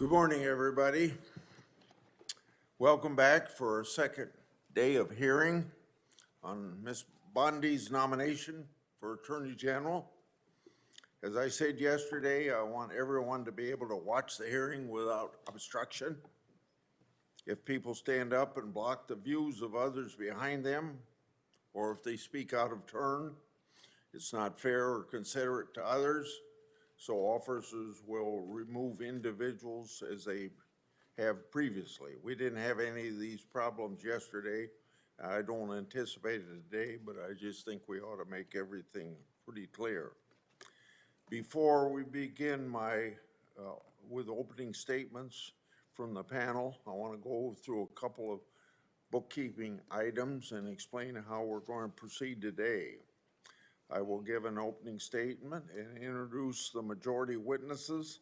Good morning, everybody. Welcome back for our second day of hearing on Ms. Bondi's nomination for Attorney General. As I said yesterday, I want everyone to be able to watch the hearing without obstruction. If people stand up and block the views of others behind them, or if they speak out of turn, it's not fair or considerate to others. So officers will remove individuals as they have previously. We didn't have any of these problems yesterday. I don't anticipate it today, but I just think we ought to make everything pretty clear. Before we begin with opening statements from the panel, I want to go through a couple of bookkeeping items and explain how we're going to proceed today. I will give an opening statement and introduce the majority witnesses,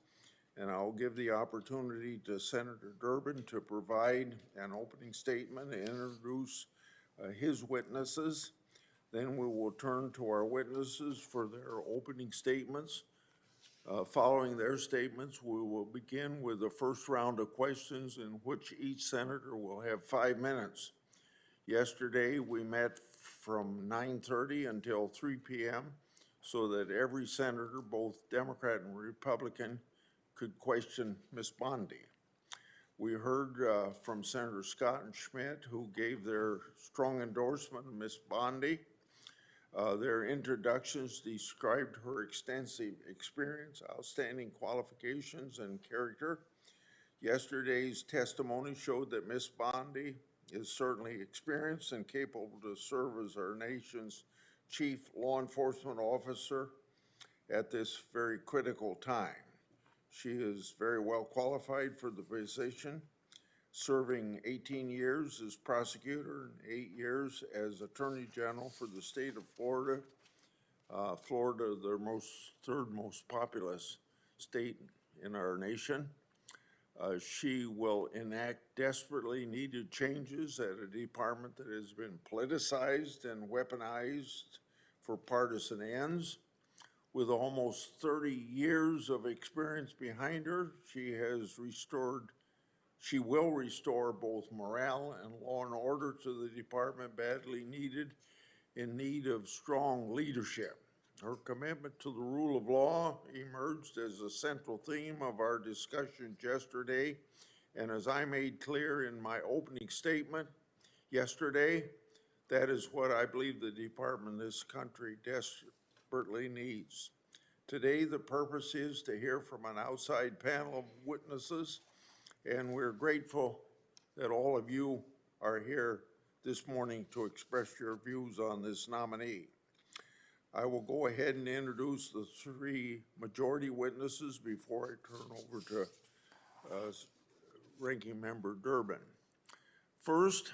and I'll give the opportunity to Senator Durbin to provide an opening statement and introduce his witnesses. Then we will turn to our witnesses for their opening statements. Following their statements, we will begin with the first round of questions in which each senator will have 5 minutes. Yesterday, we met from 9:30 until 3 p.m. so that every senator, both Democrat and Republican, could question Ms. Bondi. We heard from Senator Scott and Schmidt, who gave their strong endorsement of Ms. Bondi. Their introductions described her extensive experience, outstanding qualifications, and character. Yesterday's testimony showed that Ms. Bondi is certainly experienced and capable to serve as our nation's chief law enforcement officer at this very critical time. She is very well qualified for the position, serving 18 years as prosecutor and 8 years as Attorney General for the state of Florida. Florida, the third most populous state in our nation. She will enact desperately needed changes at a department that has been politicized and weaponized for partisan ends. With almost 30 years of experience behind her, she will restore both morale and law and order to the department badly needed, in need of strong leadership. Her commitment to the rule of law emerged as a central theme of our discussion yesterday, and as I made clear in my opening statement yesterday, that is what I believe the department of this country desperately needs. Today, the purpose is to hear from an outside panel of witnesses, and we're grateful that all of you are here this morning to express your views on this nominee. I will go ahead and introduce the 3 majority witnesses before I turn over to Ranking Member Durbin. First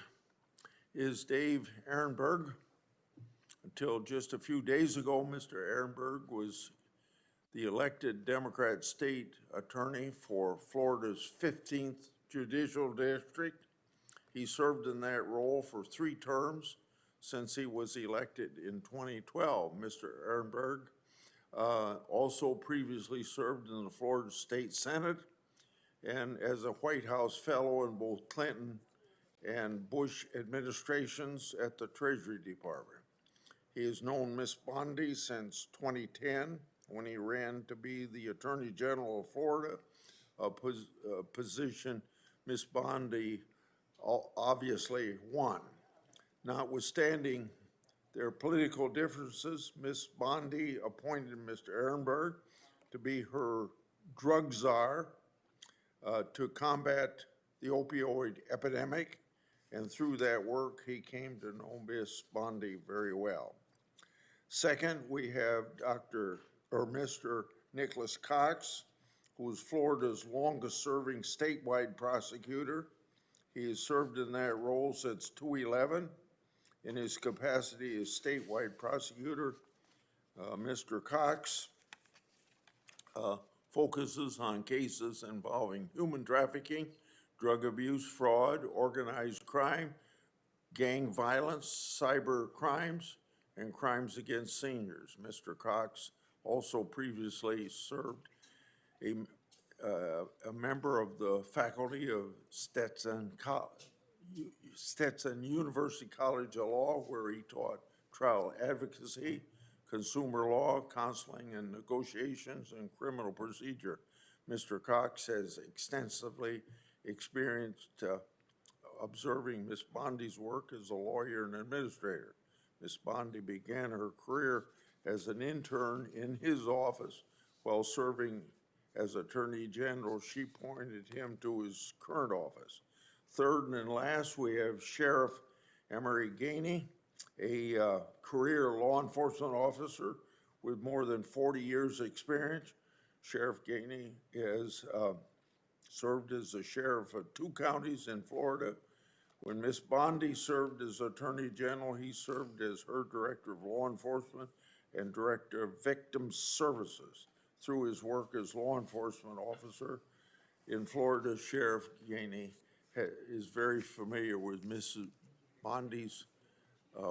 is Dave Aronberg. Until just a few days ago, Mr. Aronberg was the elected Democrat state attorney for Florida's 15th Judicial District. He served in that role for 3 terms since he was elected in 2012. Mr. Aronberg also previously served in the Florida State Senate and as a White House fellow in both Clinton and Bush administrations at the Treasury Department. He has known Ms. Bondi since 2010 when he ran to be the Attorney General of Florida, a position Ms. Bondi obviously won. Notwithstanding their political differences, Ms. Bondi appointed Mr. Aronberg to be her drug czar to combat the opioid epidemic, and through that work, he came to know Ms. Bondi very well. Second, we have Mr. Nicholas Cox, who is Florida's longest-serving statewide prosecutor. He has served in that role since 2011. In his capacity as statewide prosecutor, Mr. Cox focuses on cases involving human trafficking, drug abuse, fraud, organized crime, gang violence, cyber crimes, and crimes against seniors. Mr. Cox also previously served a member of the faculty of Stetson University College of Law, where he taught trial advocacy, consumer law, counseling and negotiations, and criminal procedure. Mr. Cox has extensively experienced observing Ms. Bondi's work as a lawyer and administrator. Ms. Bondi began her career as an intern in his office while serving as Attorney General. She pointed him to his current office. Third and last, we have Sheriff Emery Gainey, a career law enforcement officer with more than 40 years' experience. Sheriff Gainey has served as the sheriff of 2 counties in Florida. When Ms. Bondi served as Attorney General, he served as her Director of Law Enforcement and Director of Victim Services. Through his work as law enforcement officer in Florida, Sheriff Gainey is very familiar with Mrs. Bondi's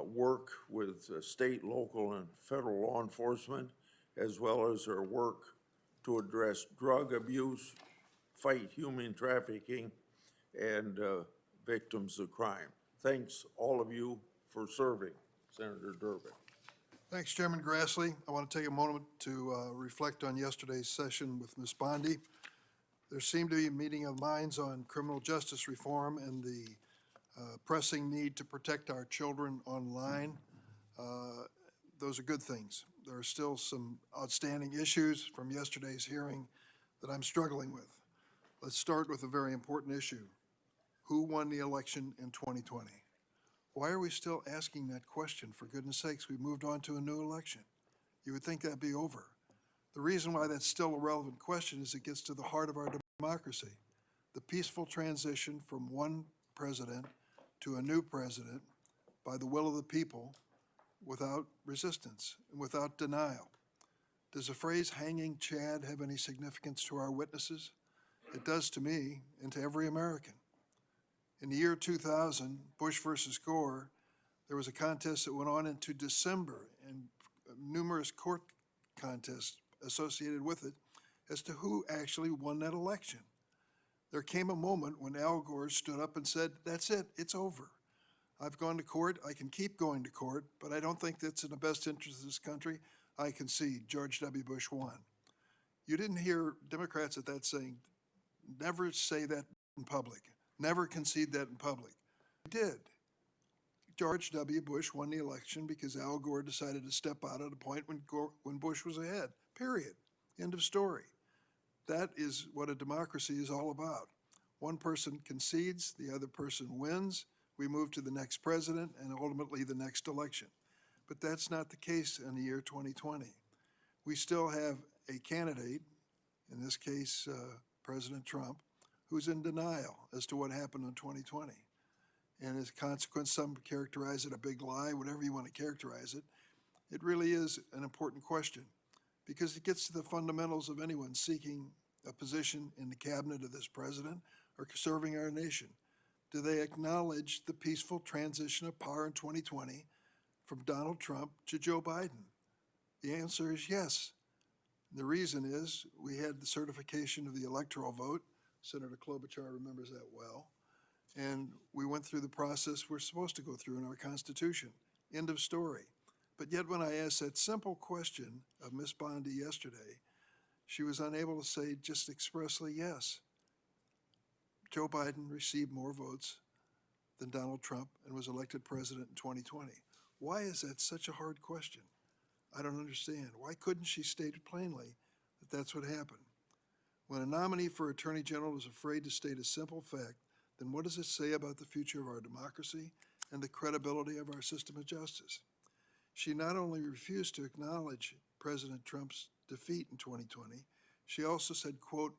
work with state, local, and federal law enforcement, as well as her work to address drug abuse, fight human trafficking, and victims of crime. Thanks, all of you, for serving. Senator Durbin. Thanks, Chairman Grassley. I want to take a moment to reflect on yesterday's session with Ms. Bondi. There seemed to be a meeting of minds on criminal justice reform and the pressing need to protect our children online. Those are good things. There are still some outstanding issues from yesterday's hearing that I'm struggling with. Let's start with a very important issue. Who won the election in 2020? Why are we still asking that question? For goodness sakes, we moved on to a new election. You would think that'd be over. The reason why that's still a relevant question is it gets to the heart of our democracy. The peaceful transition from one president to a new president by the will of the people without resistance and without denial. Does the phrase hanging Chad have any significance to our witnesses? It does to me and to every American. In the year 2000, Bush versus Gore, there was a contest that went on into December and numerous court contests associated with it as to who actually won that election. There came a moment when Al Gore stood up and said, that's it, it's over. I've gone to court, I can keep going to court, but I don't think that's in the best interest of this country. I concede, George W. Bush won. You didn't hear Democrats at that saying, never say that in public. Never concede that in public. He did. George W. Bush won the election because Al Gore decided to step out at a point when Bush was ahead, period. End of story. That is what a democracy is all about. One person concedes, the other person wins. We move to the next president and ultimately the next election. But that's not the case in the year 2020. We still have a candidate, in this case, President Trump, who's in denial as to what happened in 2020. And as a consequence, some characterize it a big lie, whatever you want to characterize it. It really is an important question because it gets to the fundamentals of anyone seeking a position in the cabinet of this president or serving our nation. Do they acknowledge the peaceful transition of power in 2020 from Donald Trump to Joe Biden? The answer is yes. The reason is we had the certification of the electoral vote. Senator Klobuchar remembers that well. And we went through the process we're supposed to go through in our Constitution. End of story. But yet when I asked that simple question of Ms. Bondi yesterday, she was unable to say just expressly yes. Joe Biden received more votes than Donald Trump and was elected president in 2020. Why is that such a hard question? I don't understand. Why couldn't she state it plainly that that's what happened? When a nominee for Attorney General is afraid to state a simple fact, then what does it say about the future of our democracy and the credibility of our system of justice? She not only refused to acknowledge President Trump's defeat in 2020, she also said, quote,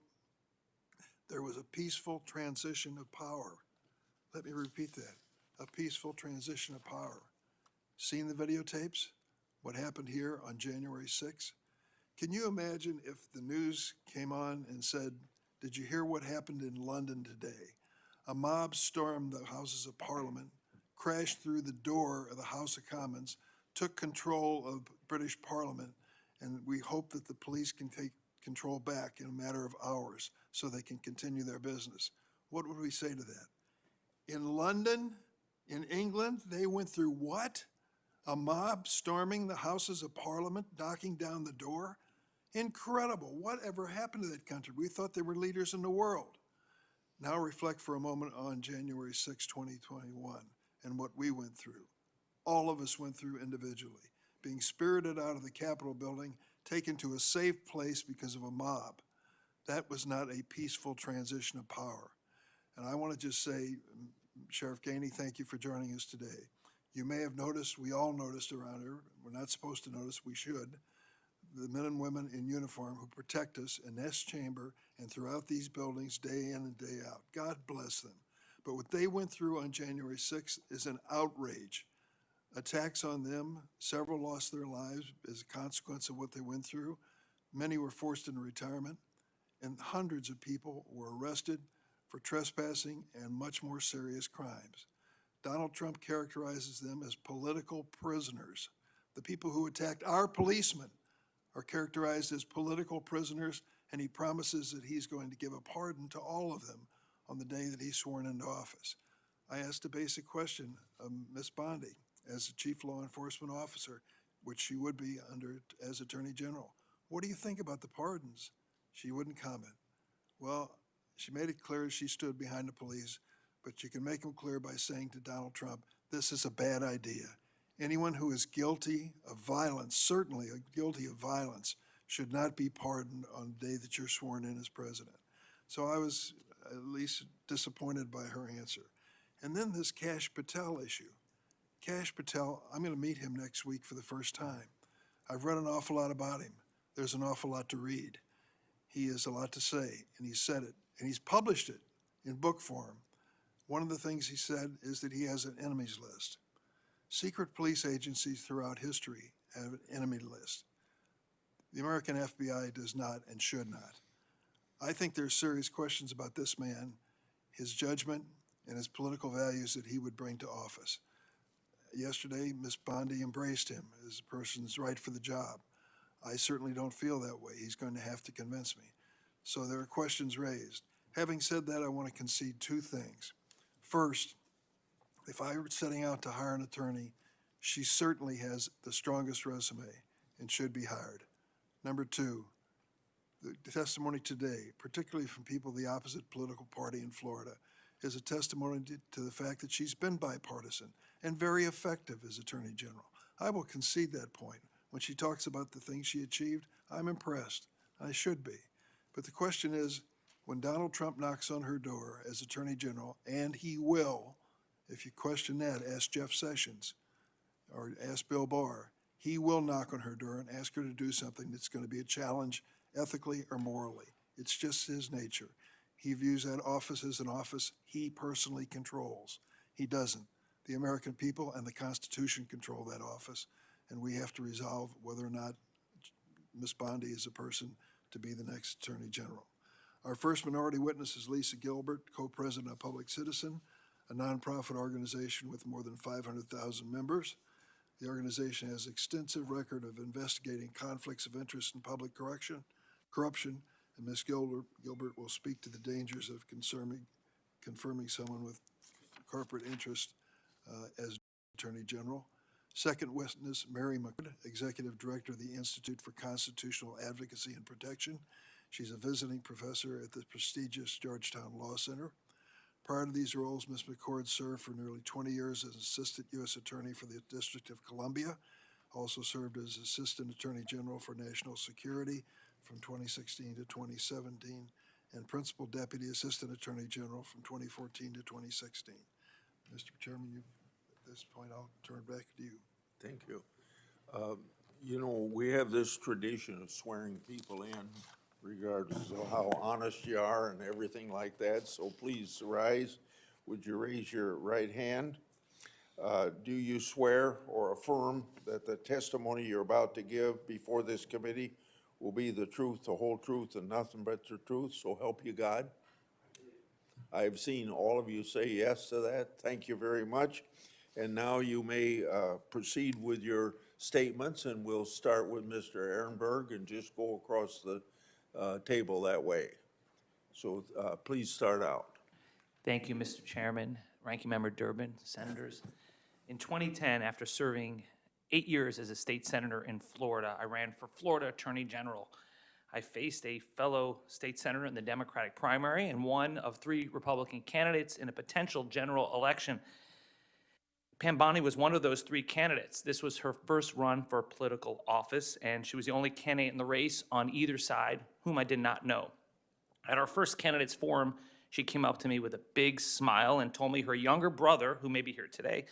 there was a peaceful transition of power. Let me repeat that, a peaceful transition of power. Seen the videotapes? What happened here on January 6th? Can you imagine if the news came on and said, did you hear what happened in London today? A mob stormed the Houses of Parliament, crashed through the door of the House of Commons, took control of British Parliament, and we hope that the police can control back in a matter of hours so they can continue their business. What would we say to that? In London, in England, they went through what? A mob storming the Houses of Parliament, knocking down the door? Incredible. Whatever happened to that country? We thought they were leaders in the world. Now reflect for a moment on January 6, 2021, and what we went through. All of us went through individually, being spirited out of the Capitol building, taken to a safe place because of a mob. That was not a peaceful transition of power. And I want to just say, Sheriff Gainey, thank you for joining us today. You may have noticed, we all noticed around here, we're not supposed to notice, we should, the men and women in uniform who protect us in this chamber and throughout these buildings day in and day out. God bless them. But what they went through on January 6th is an outrage. Attacks on them, several lost their lives as a consequence of what they went through. Many were forced into retirement, and hundreds of people were arrested for trespassing and much more serious crimes. Donald Trump characterizes them as political prisoners. The people who attacked our policemen are characterized as political prisoners, and he promises that he's going to give a pardon to all of them on the day that he's sworn into office. I asked a basic question of Ms. Bondi as a chief law enforcement officer, which she would be under as Attorney General. What do you think about the pardons? She wouldn't comment. Well, she made it clear she stood behind the police, but you can make them clear by saying to Donald Trump, this is a bad idea. Anyone who is guilty of violence, certainly guilty of violence, should not be pardoned on the day that you're sworn in as president. So I was at least disappointed by her answer. And then this Kash Patel issue. Kash Patel, I'm going to meet him next week for the first time. I've read an awful lot about him. There's an awful lot to read. He has a lot to say, and he said it, and he's published it in book form. One of the things he said is that he has an enemies list. Secret police agencies throughout history have an enemy list. The American FBI does not and should not. I think there's serious questions about this man, his judgment, and his political values that he would bring to office. Yesterday, Ms. Bondi embraced him as a person's right for the job. I certainly don't feel that way. He's going to have to convince me. So there are questions raised. Having said that, I want to concede two things. First, if I were setting out to hire an attorney, she certainly has the strongest resume and should be hired. Number two, the testimony today, particularly from people of the opposite political party in Florida, is a testimony to the fact that she's been bipartisan and very effective as Attorney General. I will concede that point. When she talks about the things she achieved, I'm impressed. I should be. But the question is, when Donald Trump knocks on her door as Attorney General, and he will, if you question that, ask Jeff Sessions or ask Bill Barr, he will knock on her door and ask her to do something that's going to be a challenge ethically or morally. It's just his nature. He views that office as an office he personally controls. He doesn't. The American people and the Constitution control that office, and we have to resolve whether or not Ms. Bondi is a person to be the next Attorney General. Our first minority witness is Lisa Gilbert, co-president of Public Citizen, a nonprofit organization with more than 500,000 members. The organization has an extensive record of investigating conflicts of interest in public corruption, and Ms. Gilbert will speak to the dangers of confirming someone with corporate interest as Attorney General. Second witness, Mary McCord, Executive Director of the Institute for Constitutional Advocacy and Protection. She's a visiting professor at the prestigious Georgetown Law Center. Prior to these roles, Ms. McCord served for nearly 20 years as Assistant U.S. Attorney for the District of Columbia, also served as Assistant Attorney General for National Security from 2016 to 2017, and Principal Deputy Assistant Attorney General from 2014 to 2016. Mr. Chairman, at this point, I'll turn it back to you. Thank you. You know, we have this tradition of swearing people in regardless of how honest you are and everything like that, so please rise. Would you raise your right hand? Do you swear or affirm that the testimony you're about to give before this committee will be the truth, the whole truth, and nothing but the truth, so help you God? I've seen all of you say yes to that. Thank you very much. And now you may proceed with your statements, and we'll start with Mr. Aronberg and just go across the table that way. So please start out. Thank you, Mr. Chairman, Ranking Member Durbin, Senators. In 2010, after serving 8 years as a state senator in Florida, I ran for Florida Attorney General. I faced a fellow state senator in the Democratic primary and one of 3 Republican candidates in a potential general election. Pam Bondi was one of those 3 candidates. This was her first run for political office, and she was the only candidate in the race on either side whom I did not know. At our first candidates forum, she came up to me with a big smile and told me her younger brother, who may be here today,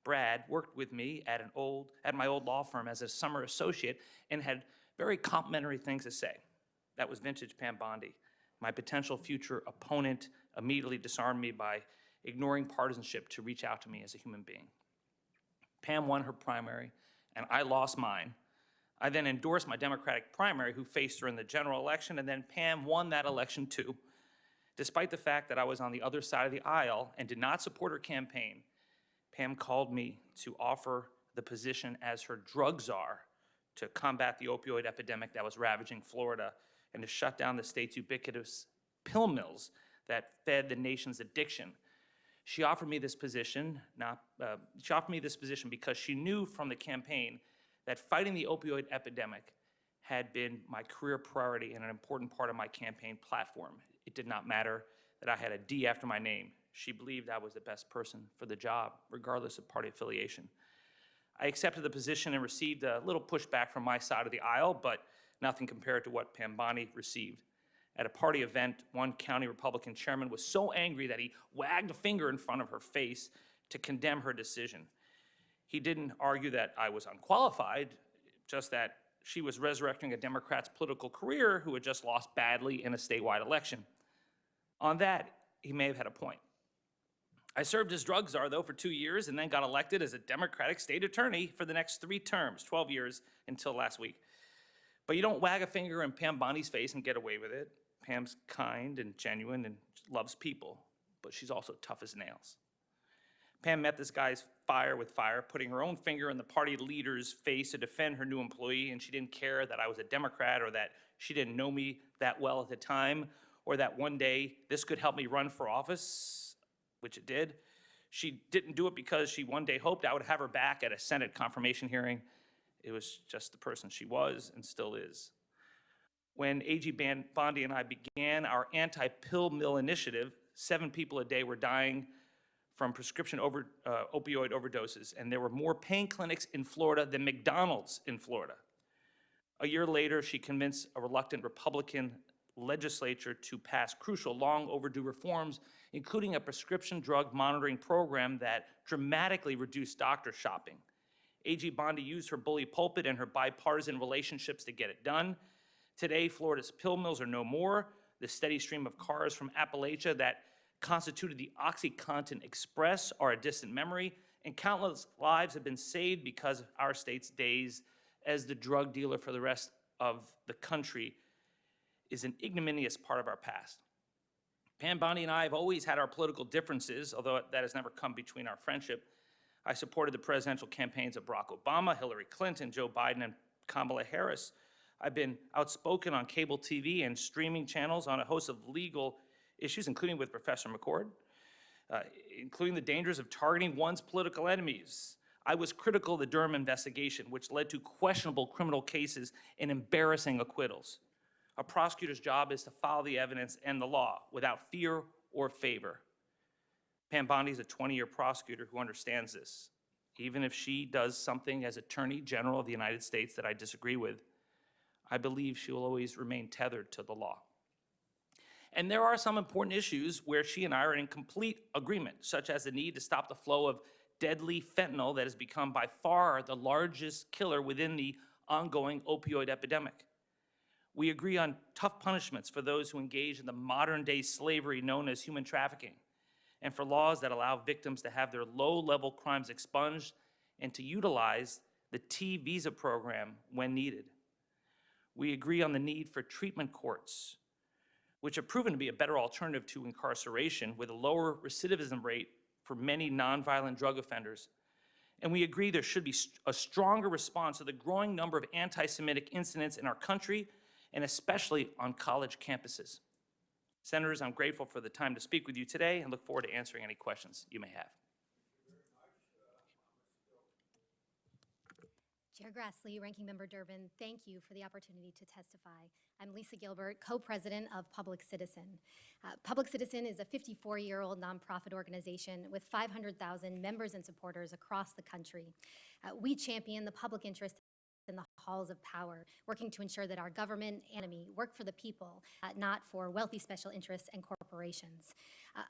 Brad, worked with me at my old law firm as a summer associate and had very complimentary things to say. That was vintage Pam Bondi. My potential future opponent immediately disarmed me by ignoring partisanship to reach out to me as a human being. Pam won her primary, and I lost mine. I then endorsed my Democratic primary, who faced her in the general election, and then Pam won that election too. Despite the fact that I was on the other side of the aisle and did not support her campaign, Pam called me to offer the position as her drug czar to combat the opioid epidemic that was ravaging Florida and to shut down the state's ubiquitous pill mills that fed the nation's addiction. She offered me this position because she knew from the campaign that fighting the opioid epidemic had been my career priority and an important part of my campaign platform. It did not matter that I had a D after my name. She believed I was the best person for the job, regardless of party affiliation. I accepted the position and received a little pushback from my side of the aisle, but nothing compared to what Pam Bondi received. At a party event, one county Republican chairman was so angry that he wagged a finger in front of her face to condemn her decision. He didn't argue that I was unqualified, just that she was resurrecting a Democrat's political career who had just lost badly in a statewide election. On that, he may have had a point. I served as drug czar, though, for 2 years and then got elected as a Democratic state attorney for the next 3 terms, 12 years until last week. But you don't wag a finger in Pam Bondi's face and get away with it. Pam's kind and genuine and loves people, but she's also tough as nails. Pam met this guy's fire with fire, putting her own finger in the party leader's face to defend her new employee, and she didn't care that I was a Democrat or that she didn't know me that well at the time, or that one day this could help me run for office, which it did. She didn't do it because she one day hoped I would have her back at a Senate confirmation hearing. It was just the person she was and still is. When AG Bondi and I began our anti-pill mill initiative, 7 people a day were dying from prescription opioid overdoses, and there were more pain clinics in Florida than McDonald's in Florida. A year later, she convinced a reluctant Republican legislature to pass crucial, long overdue reforms, including a prescription drug monitoring program that dramatically reduced doctor shopping. AG Bondi used her bully pulpit and her bipartisan relationships to get it done. Today, Florida's pill mills are no more. The steady stream of cars from Appalachia that constituted the OxyContin Express are a distant memory, and countless lives have been saved because of our state's days as the drug dealer for the rest of the country is an ignominious part of our past. Pam Bondi and I have always had our political differences, although that has never come between our friendship. I supported the presidential campaigns of Barack Obama, Hillary Clinton, Joe Biden, and Kamala Harris. I've been outspoken on cable TV and streaming channels on a host of legal issues, including with Professor McCord, including the dangers of targeting one's political enemies. I was critical of the Durham investigation, which led to questionable criminal cases and embarrassing acquittals. A prosecutor's job is to follow the evidence and the law without fear or favor. Pam Bondi is a 20-year prosecutor who understands this. Even if she does something as Attorney General of the United States that I disagree with, I believe she will always remain tethered to the law. And there are some important issues where she and I are in complete agreement, such as the need to stop the flow of deadly fentanyl that has become by far the largest killer within the ongoing opioid epidemic. We agree on tough punishments for those who engage in the modern-day slavery known as human trafficking, and for laws that allow victims to have their low-level crimes expunged and to utilize the T-visa program when needed. We agree on the need for treatment courts, which have proven to be a better alternative to incarceration with a lower recidivism rate for many nonviolent drug offenders. And we agree there should be a stronger response to the growing number of anti-Semitic incidents in our country and especially on college campuses. Senators, I'm grateful for the time to speak with you today and look forward to answering any questions you may have. Chair Grassley, Ranking Member Durbin, thank you for the opportunity to testify. I'm Lisa Gilbert, co-president of Public Citizen. Public Citizen is a 54-year-old nonprofit organization with 500,000 members and supporters across the country. We champion the public interest in the halls of power, working to ensure that our government and enemy work for the people, not for wealthy special interests and corporations.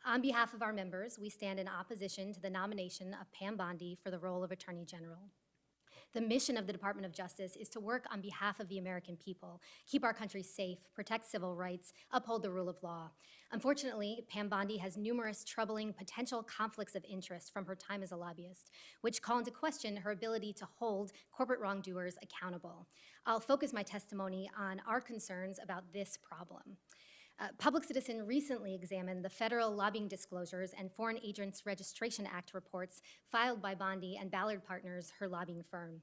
On behalf of our members, we stand in opposition to the nomination of Pam Bondi for the role of Attorney General. The mission of the Department of Justice is to work on behalf of the American people, keep our country safe, protect civil rights, uphold the rule of law. Unfortunately, Pam Bondi has numerous troubling potential conflicts of interest from her time as a lobbyist, which call into question her ability to hold corporate wrongdoers accountable. I'll focus my testimony on our concerns about this problem. Public Citizen recently examined the federal lobbying disclosures and Foreign Agents Registration Act reports filed by Bondi and Ballard Partners, her lobbying firm.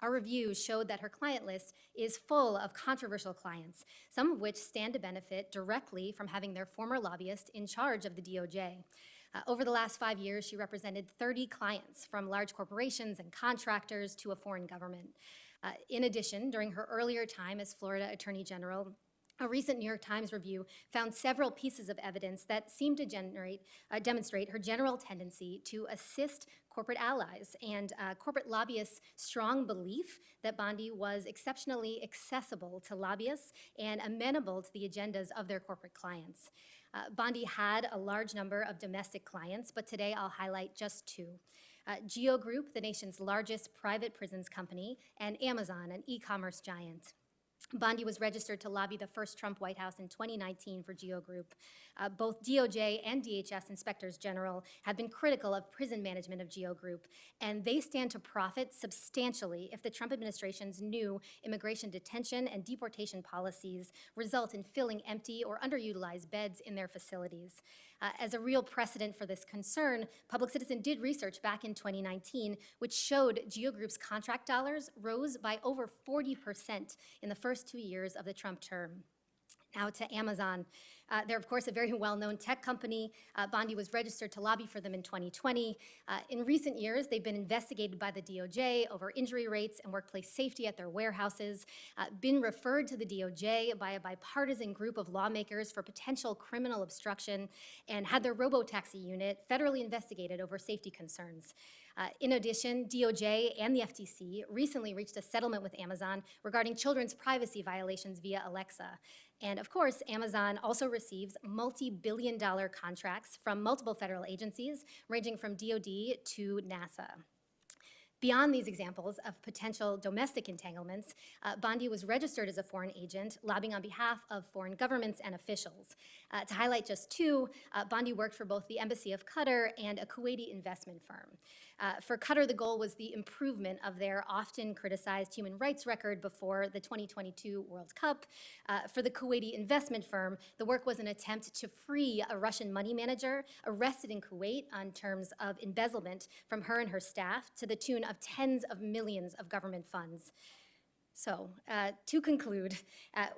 Our review showed that her client list is full of controversial clients, some of which stand to benefit directly from having their former lobbyist in charge of the DOJ. Over the last 5 years, she represented 30 clients, from large corporations and contractors to a foreign government. In addition, during her earlier time as Florida Attorney General, a recent New York Times review found several pieces of evidence that seemed to demonstrate her general tendency to assist corporate allies and corporate lobbyists' strong belief that Bondi was exceptionally accessible to lobbyists and amenable to the agendas of their corporate clients. Bondi had a large number of domestic clients, but today I'll highlight just two. Geo Group, the nation's largest private prisons company, and Amazon, an e-commerce giant. Bondi was registered to lobby the first Trump White House in 2019 for Geo Group. Both DOJ and DHS inspectors general have been critical of prison management of Geo Group, and they stand to profit substantially if the Trump administration's new immigration detention and deportation policies result in filling empty or underutilized beds in their facilities. As a real precedent for this concern, Public Citizen did research back in 2019, which showed Geo Group's contract dollars rose by over 40% in the first 2 years of the Trump term. Now to Amazon. They're, of course, a very well-known tech company. Bondi was registered to lobby for them in 2020. In recent years, they've been investigated by the DOJ over injury rates and workplace safety at their warehouses, been referred to the DOJ by a bipartisan group of lawmakers for potential criminal obstruction, and had their robo-taxi unit federally investigated over safety concerns. In addition, DOJ and the FTC recently reached a settlement with Amazon regarding children's privacy violations via Alexa. And of course, Amazon also receives multi-billion-dollar contracts from multiple federal agencies, ranging from DoD to NASA. Beyond these examples of potential domestic entanglements, Bondi was registered as a foreign agent, lobbying on behalf of foreign governments and officials. To highlight just two, Bondi worked for both the Embassy of Qatar and a Kuwaiti investment firm. For Qatar, the goal was the improvement of their often criticized human rights record before the 2022 World Cup. For the Kuwaiti investment firm, the work was an attempt to free a Russian money manager arrested in Kuwait on terms of embezzlement from her and her staff to the tune of tens of millions of government funds. So, to conclude,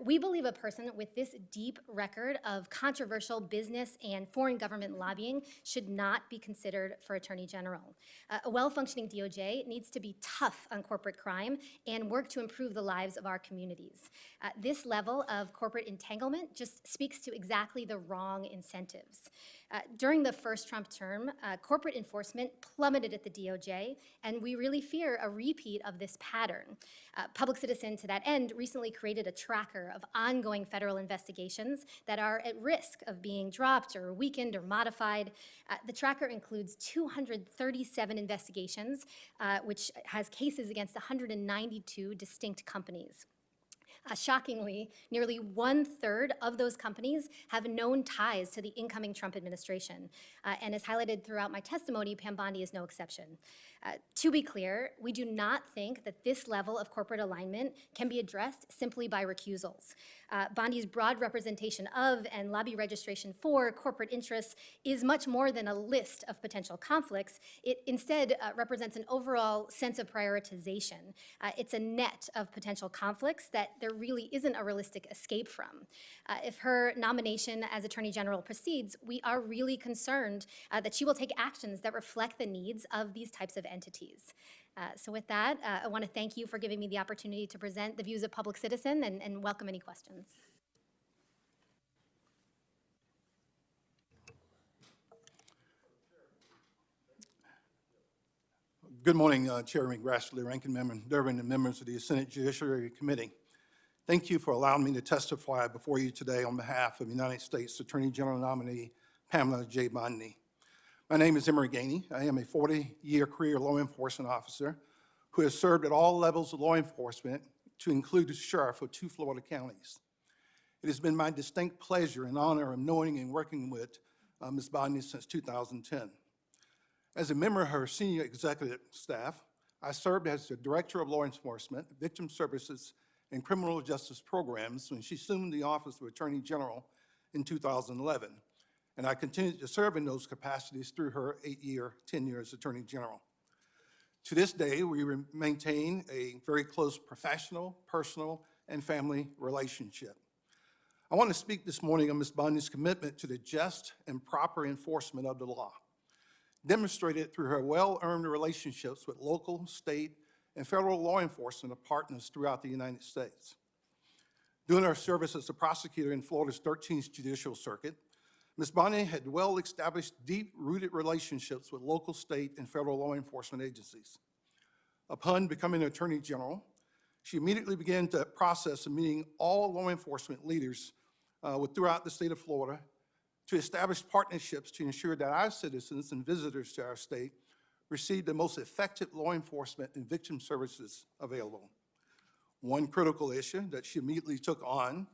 we believe a person with this deep record of controversial business and foreign government lobbying should not be considered for Attorney General. A well-functioning DOJ needs to be tough on corporate crime and work to improve the lives of our communities. This level of corporate entanglement just speaks to exactly the wrong incentives. During the first Trump term, corporate enforcement plummeted at the DOJ, and we really fear a repeat of this pattern. Public Citizen, to that end, recently created a tracker of ongoing federal investigations that are at risk of being dropped or weakened or modified. The tracker includes 237 investigations, which has cases against 192 distinct companies. Shockingly, nearly 1/3 of those companies have known ties to the incoming Trump administration. And as highlighted throughout my testimony, Pam Bondi is no exception. To be clear, we do not think that this level of corporate alignment can be addressed simply by recusals. Bondi's broad representation of and lobby registration for corporate interests is much more than a list of potential conflicts. It instead represents an overall sense of prioritization. It's a net of potential conflicts that there really isn't a realistic escape from. If her nomination as Attorney General proceeds, we are really concerned that she will take actions that reflect the needs of these types of entities. So with that, I want to thank you for giving me the opportunity to present the views of Public Citizen and welcome any questions. Good morning, Chairman Grassley, Ranking Member Durbin, and members of the Senate Judiciary Committee. Thank you for allowing me to testify before you today on behalf of the United States Attorney General nominee Pamela J. Bondi. My name is Gainey. I am a 40-year career law enforcement officer who has served at all levels of law enforcement, to include the sheriff of 2 Florida counties. It has been my distinct pleasure and honor of knowing and working with Ms. Bondi since 2010. As a member of her senior executive staff, I served as the Director of Law Enforcement, Victim Services, and Criminal Justice Programs when she assumed the office of Attorney General in 2011. And I continued to serve in those capacities through her 8-year tenure as Attorney General. To this day, we maintain a very close professional, personal, and family relationship. I want to speak this morning on Ms. Bondi's commitment to the just and proper enforcement of the law, demonstrated through her well-earned relationships with local, state, and federal law enforcement partners throughout the United States. During her service as a prosecutor in Florida's 13th Judicial Circuit, Ms. Bondi had well-established, deep-rooted relationships with local, state, and federal law enforcement agencies. Upon becoming Attorney General, she immediately began the process of meeting all law enforcement leaders throughout the state of Florida to establish partnerships to ensure that our citizens and visitors to our state receive the most effective law enforcement and victim services available. One critical issue that she immediately took on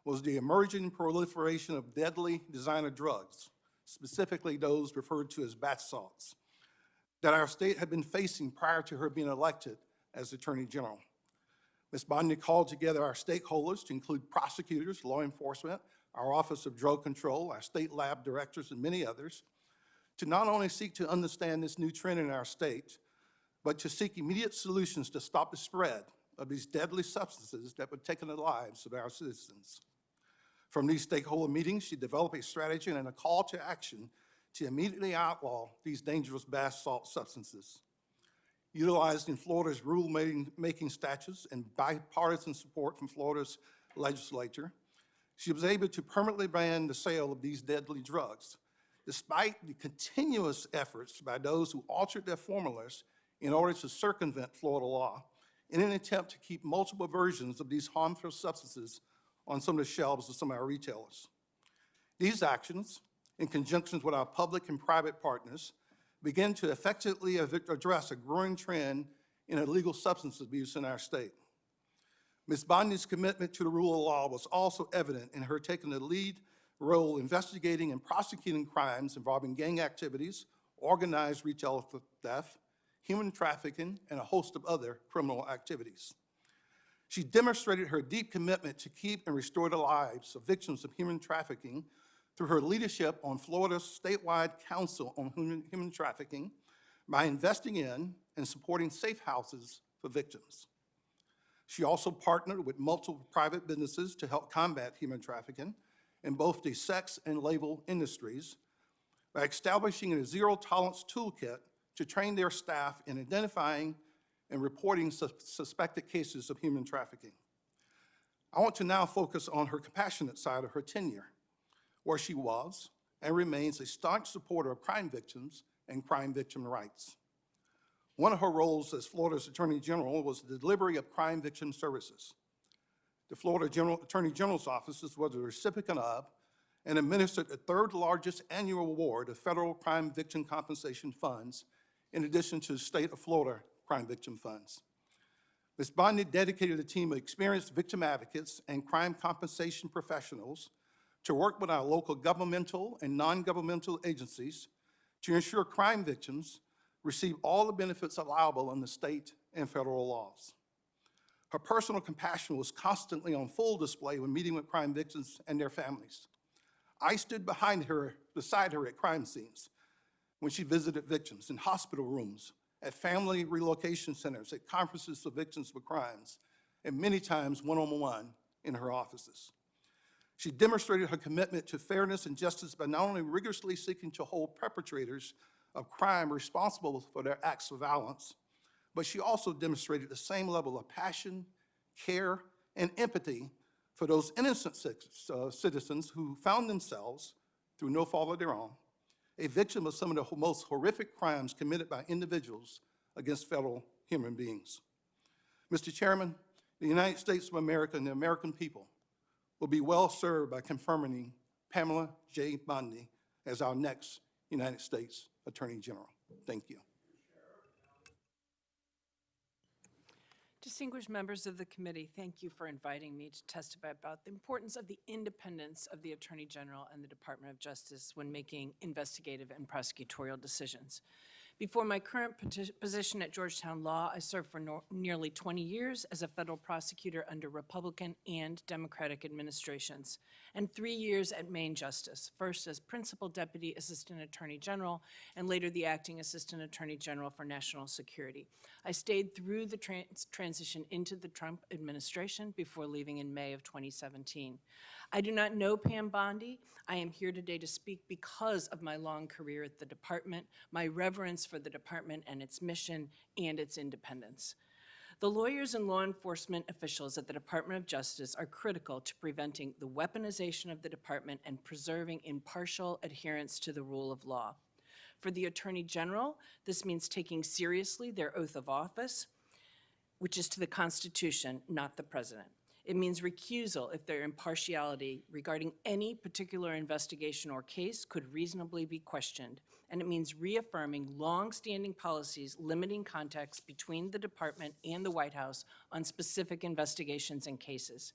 was the emerging proliferation of deadly designer drugs, specifically those referred to as bath salts, that our state had been facing prior to her being elected as Attorney General. Ms. Bondi called together our stakeholders, to include prosecutors, law enforcement, our Office of Drug Control, our state lab directors, and many others, to not only seek to understand this new trend in our state, but to seek immediate solutions to stop the spread of these deadly substances that were taking the lives of our citizens. From these stakeholder meetings, she developed a strategy and a call to action to immediately outlaw these dangerous bath salt substances. Utilizing Florida's rule-making statutes and bipartisan support from Florida's legislature, she was able to permanently ban the sale of these deadly drugs, despite the continuous efforts by those who altered their formulas in order to circumvent Florida law in an attempt to keep multiple versions of these harmful substances on some of the shelves of some of our retailers. These actions, in conjunction with our public and private partners, begin to effectively address a growing trend in illegal substance abuse in our state. Ms. Bondi's commitment to the rule of law was also evident in her taking the lead role investigating and prosecuting crimes involving gang activities, organized retail theft, human trafficking, and a host of other criminal activities. She demonstrated her deep commitment to keep and restore the lives of victims of human trafficking through her leadership on Florida's statewide Council on Human Trafficking by investing in and supporting safe houses for victims. She also partnered with multiple private businesses to help combat human trafficking in both the sex and label industries by establishing a zero-tolerance toolkit to train their staff in identifying and reporting suspected cases of human trafficking. I want to now focus on her compassionate side of her tenure, where she was and remains a staunch supporter of crime victims and crime victim rights. One of her roles as Florida's Attorney General was the delivery of crime victim services. The Florida Attorney General's office was the recipient of and administered the 3rd largest annual award of federal crime victim compensation funds, in addition to the state of Florida crime victim funds. Ms. Bondi dedicated a team of experienced victim advocates and crime compensation professionals to work with our local governmental and non-governmental agencies to ensure crime victims receive all the benefits allowable in the state and federal laws. Her personal compassion was constantly on full display when meeting with crime victims and their families. I stood beside her at crime scenes when she visited victims in hospital rooms, at family relocation centers, at conferences of victims of crimes, and many times one-on-one in her offices. She demonstrated her commitment to fairness and justice by not only rigorously seeking to hold perpetrators of crime responsible for their acts of violence, but she also demonstrated the same level of passion, care, and empathy for those innocent citizens who found themselves, through no fault of their own, a victim of some of the most horrific crimes committed by individuals against fellow human beings. Mr. Chairman, the United States of America and the American people will be well served by confirming Pamela J. Bondi as our next United States Attorney General. Thank you. Distinguished members of the committee, thank you for inviting me to testify about the importance of the independence of the Attorney General and the Department of Justice when making investigative and prosecutorial decisions. Before my current position at Georgetown Law, I served for nearly 20 years as a federal prosecutor under Republican and Democratic administrations, and 3 years at Maine Justice, first as Principal Deputy Assistant Attorney General, and later the Acting Assistant Attorney General for National Security. I stayed through the transition into the Trump administration before leaving in May of 2017. I do not know Pam Bondi. I am here today to speak because of my long career at the department, my reverence for the department and its mission, and its independence. The lawyers and law enforcement officials at the Department of Justice are critical to preventing the weaponization of the department and preserving impartial adherence to the rule of law. For the Attorney General, this means taking seriously their oath of office, which is to the Constitution, not the President. It means recusal if their impartiality regarding any particular investigation or case could reasonably be questioned. And it means reaffirming long-standing policies limiting contacts between the department and the White House on specific investigations and cases.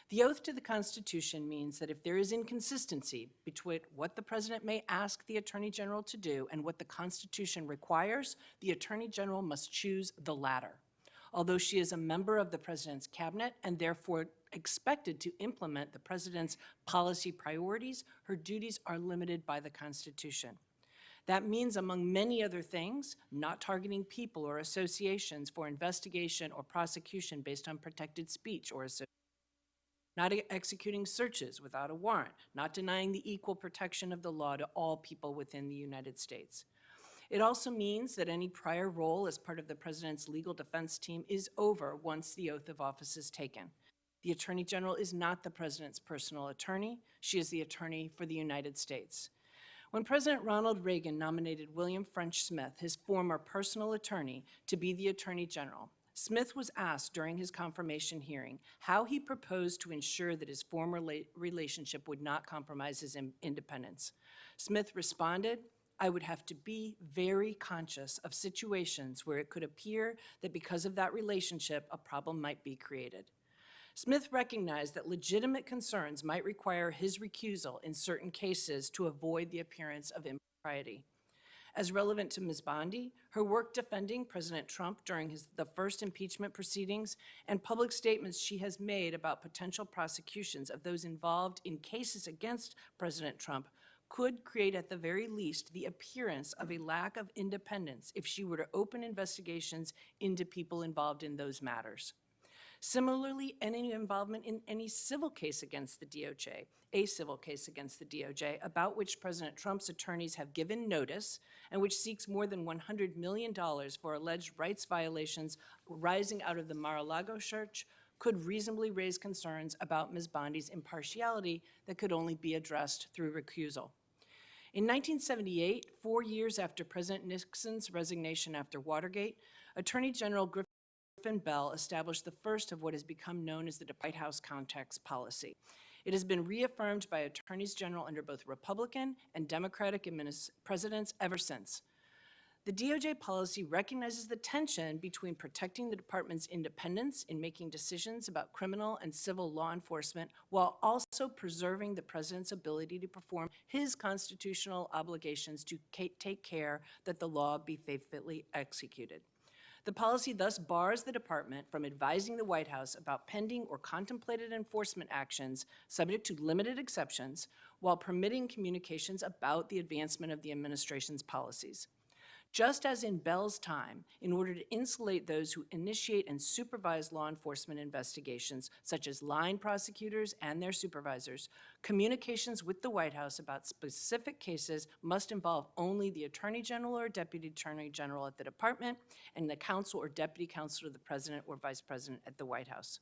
The oath to the Constitution means that if there is inconsistency between what the President may ask the Attorney General to do and what the Constitution requires, the Attorney General must choose the latter. Although she is a member of the President's cabinet and therefore expected to implement the President's policy priorities, her duties are limited by the Constitution. That means, among many other things, not targeting people or associations for investigation or prosecution based on protected speech or association, not executing searches without a warrant, not denying the equal protection of the law to all people within the United States. It also means that any prior role as part of the President's legal defense team is over once the oath of office is taken. The Attorney General is not the President's personal attorney. She is the attorney for the United States. When President Ronald Reagan nominated William French Smith, his former personal attorney, to be the Attorney General, Smith was asked during his confirmation hearing how he proposed to ensure that his former relationship would not compromise his independence. Smith responded, "I would have to be very conscious of situations where it could appear that because of that relationship, a problem might be created." Smith recognized that legitimate concerns might require his recusal in certain cases to avoid the appearance of impropriety. As relevant to Ms. Bondi, her work defending President Trump during the first impeachment proceedings and public statements she has made about potential prosecutions of those involved in cases against President Trump could create, at the very least, the appearance of a lack of independence if she were to open investigations into people involved in those matters. Similarly, any involvement in any civil case against the DOJ, a civil case against the DOJ, about which President Trump's attorneys have given notice and which seeks more than $100 million for alleged rights violations arising out of the Mar-a-Lago search, could reasonably raise concerns about Ms. Bondi's impartiality that could only be addressed through recusal. In 1978, 4 years after President Nixon's resignation after Watergate, Attorney General Griffin Bell established the first of what has become known as the White House contacts policy. It has been reaffirmed by attorneys general under both Republican and Democratic presidents ever since. The DOJ policy recognizes the tension between protecting the department's independence in making decisions about criminal and civil law enforcement while also preserving the president's ability to perform his constitutional obligations to take care that the law be faithfully executed. The policy thus bars the department from advising the White House about pending or contemplated enforcement actions subject to limited exceptions while permitting communications about the advancement of the administration's policies. Just as in Bell's time, in order to insulate those who initiate and supervise law enforcement investigations, such as line prosecutors and their supervisors, communications with the White House about specific cases must involve only the Attorney General or Deputy Attorney General at the department and the counsel or deputy counsel to the President or Vice President at the White House.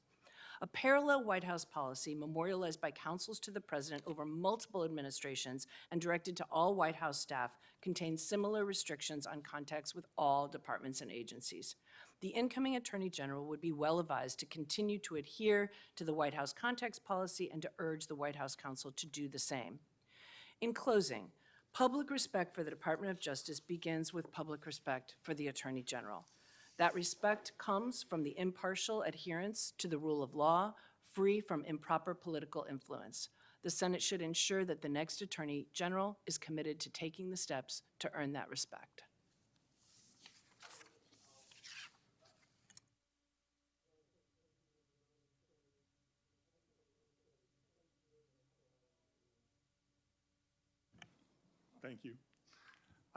A parallel White House policy memorialized by counsels to the President over multiple administrations and directed to all White House staff contains similar restrictions on contacts with all departments and agencies. The incoming Attorney General would be well advised to continue to adhere to the White House contacts policy and to urge the White House counsel to do the same. In closing, public respect for the Department of Justice begins with public respect for the Attorney General. That respect comes from the impartial adherence to the rule of law, free from improper political influence. The Senate should ensure that the next Attorney General is committed to taking the steps to earn that respect. Thank you.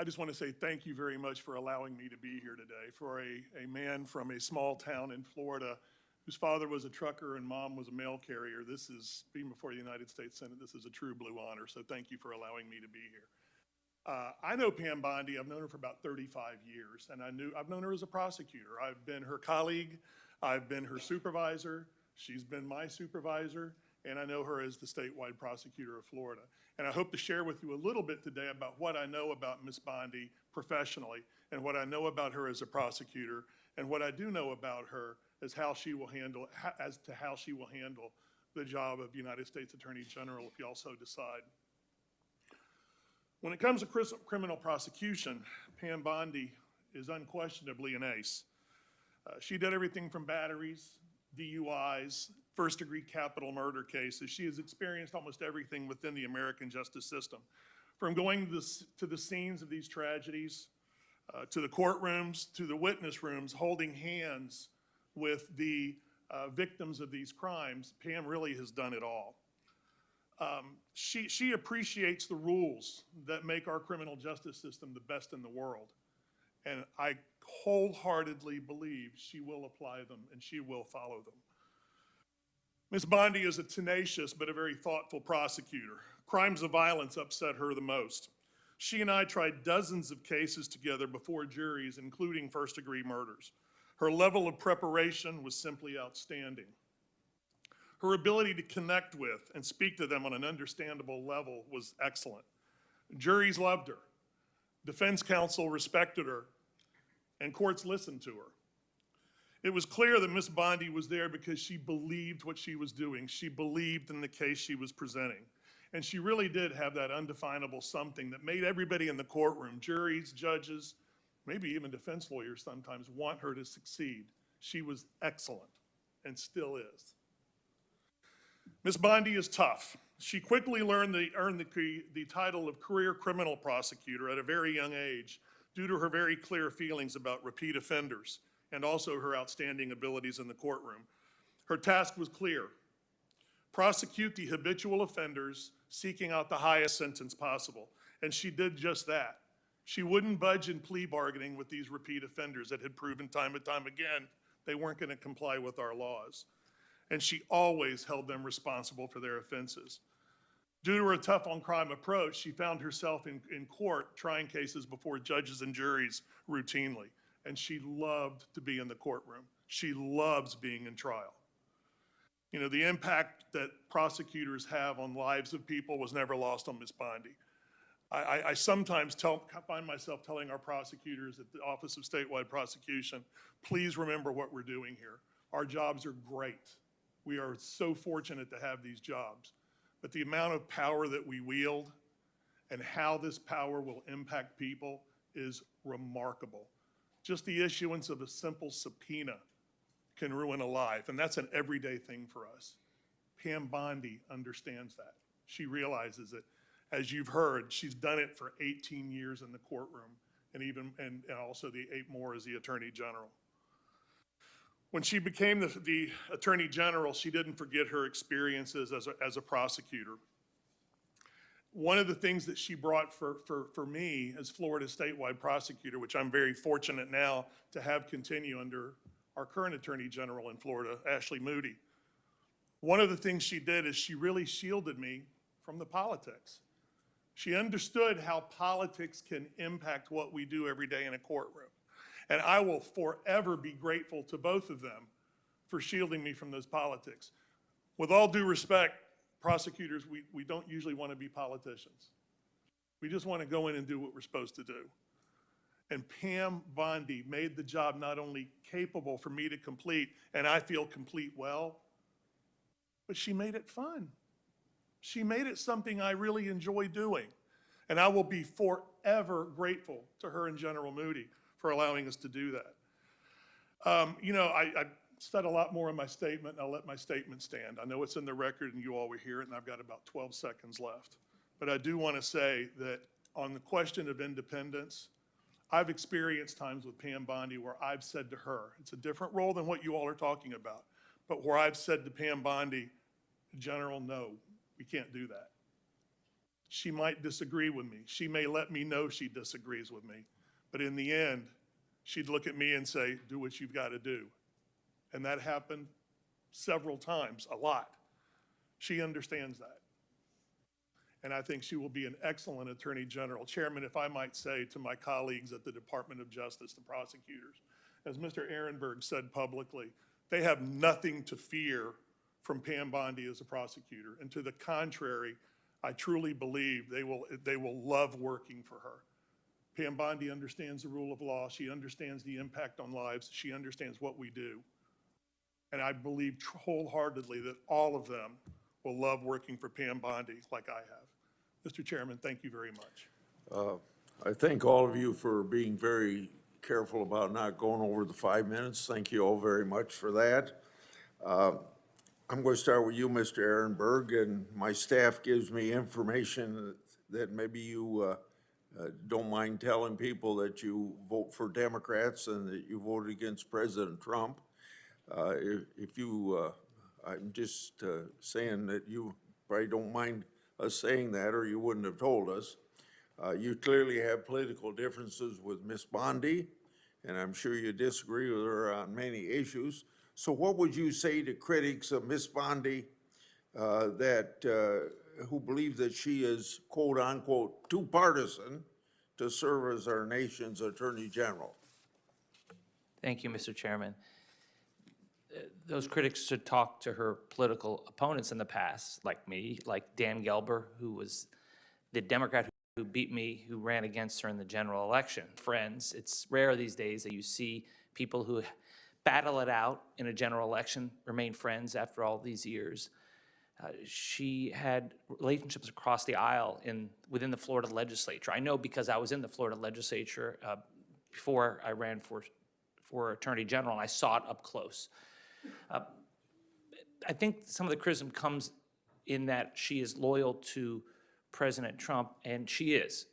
I just want to say thank you very much for allowing me to be here today. For a man from a small town in Florida whose father was a trucker and mom was a mail carrier, this is, being before the United States Senate, this is a true blue honor, so thank you for allowing me to be here. I know Pam Bondi. I've known her for about 35 years, and I've known her as a prosecutor. I've been her colleague, I've been her supervisor, she's been my supervisor, and I know her as the statewide prosecutor of Florida. And I hope to share with you a little bit today about what I know about Ms. Bondi professionally, and what I know about her as a prosecutor, and what I do know about her as how she will handle the job of United States Attorney General if y'all so decide. When it comes to criminal prosecution, Pam Bondi is unquestionably an ace. She did everything from batteries, DUIs, first-degree capital murder cases. She has experienced almost everything within the American justice system, from going to the scenes of these tragedies, to the courtrooms, to the witness rooms, holding hands with the victims of these crimes. Pam really has done it all. She appreciates the rules that make our criminal justice system the best in the world. And I wholeheartedly believe she will apply them and she will follow them. Ms. Bondi is a tenacious but a very thoughtful prosecutor. Crimes of violence upset her the most. She and I tried dozens of cases together before juries, including first-degree murders. Her level of preparation was simply outstanding. Her ability to connect with and speak to them on an understandable level was excellent. Juries loved her. Defense counsel respected her, and courts listened to her. It was clear that Ms. Bondi was there because she believed what she was doing. She believed in the case she was presenting. And she really did have that undefinable something that made everybody in the courtroom, juries, judges, maybe even defense lawyers sometimes, want her to succeed. She was excellent and still is. Ms. Bondi is tough. She quickly earned the title of career criminal prosecutor at a very young age due to her very clear feelings about repeat offenders and also her outstanding abilities in the courtroom. Her task was clear: prosecute the habitual offenders seeking out the highest sentence possible. And she did just that. She wouldn't budge in plea bargaining with these repeat offenders that had proven time and time again they weren't going to comply with our laws. And she always held them responsible for their offenses. Due to her tough on crime approach, she found herself in court trying cases before judges and juries routinely. And she loved to be in the courtroom. She loves being in trial. You know, the impact that prosecutors have on lives of people was never lost on Ms. Bondi. I sometimes find myself telling our prosecutors at the Office of Statewide Prosecution, please remember what we're doing here. Our jobs are great. We are so fortunate to have these jobs. But the amount of power that we wield and how this power will impact people is remarkable. Just the issuance of a simple subpoena can ruin a life, and that's an everyday thing for us. Pam Bondi understands that. She realizes it. As you've heard, she's done it for 18 years in the courtroom, and also the 8 more as the Attorney General. When she became the Attorney General, she didn't forget her experiences as a prosecutor. One of the things that she brought for me as Florida statewide prosecutor, which I'm very fortunate now to have continue under our current Attorney General in Florida, Ashley Moody. One of the things she did is she really shielded me from the politics. She understood how politics can impact what we do every day in a courtroom. And I will forever be grateful to both of them for shielding me from those politics. With all due respect, prosecutors, we don't usually want to be politicians. We just want to go in and do what we're supposed to do. And Pam Bondi made the job not only capable for me to complete, and I feel complete well, but she made it fun. She made it something I really enjoy doing. And I will be forever grateful to her and General Moody for allowing us to do that. You know, I said a lot more in my statement, and I'll let my statement stand. I know it's in the record and you all will hear it, and I've got about 12 seconds left. But I do want to say that on the question of independence, I've experienced times with Pam Bondi where I've said to her, it's a different role than what you all are talking about, but where I've said to Pam Bondi, General, no, we can't do that. She might disagree with me. She may let me know she disagrees with me. But in the end, she'd look at me and say, do what you've got to do. And that happened several times, a lot. She understands that. And I think she will be an excellent Attorney General. Chairman, if I might say to my colleagues at the Department of Justice, the prosecutors, as Mr. Aronberg said publicly, they have nothing to fear from Pam Bondi as a prosecutor. And to the contrary, I truly believe they will love working for her. Pam Bondi understands the rule of law. She understands the impact on lives. She understands what we do. And I believe wholeheartedly that all of them will love working for Pam Bondi like I have. Mr. Chairman, thank you very much. I thank all of you for being very careful about not going over the 5 minutes. Thank you all very much for that. I'm going to start with you, Mr. Aronberg, and my staff gives me information that maybe you don't mind telling people that you vote for Democrats and that you voted against President Trump. I'm just saying that you probably don't mind us saying that, or you wouldn't have told us. You clearly have political differences with Ms. Bondi, and I'm sure you disagree with her on many issues. So what would you say to critics of Ms. Bondi who believe that she is, quote unquote, too partisan to serve as our nation's Attorney General? Thank you, Mr. Chairman. Those critics should talk to her political opponents in the past, like me, like Dan Gilbert, who was the Democrat who beat me, who ran against her in the general election. Friends, it's rare these days that you see people who battle it out in a general election remain friends after all these years. She had relationships across the aisle within the Florida legislature. I know because I was in the Florida legislature before I ran for Attorney General, and I saw it up close. I think some of the criticism comes in that she is loyal to President Trump, and she is.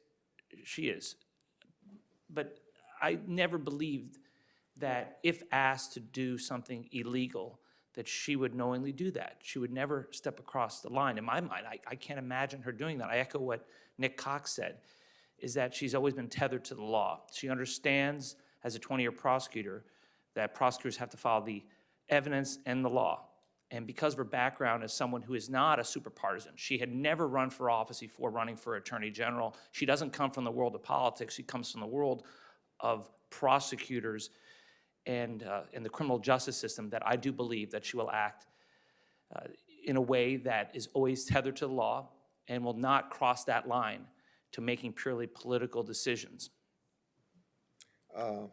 But I never believed that if asked to do something illegal, that she would knowingly do that. She would never step across the line. In my mind, I can't imagine her doing that. I echo what Nick Cox said, is that she's always been tethered to the law. She understands, as a 20-year prosecutor, that prosecutors have to follow the evidence and the law. And because of her background as someone who is not a super partisan, she had never run for office before running for Attorney General. She doesn't come from the world of politics. She comes from the world of prosecutors and in the criminal justice system, that I do believe that she will act in a way that is always tethered to the law and will not cross that line to making purely political decisions. You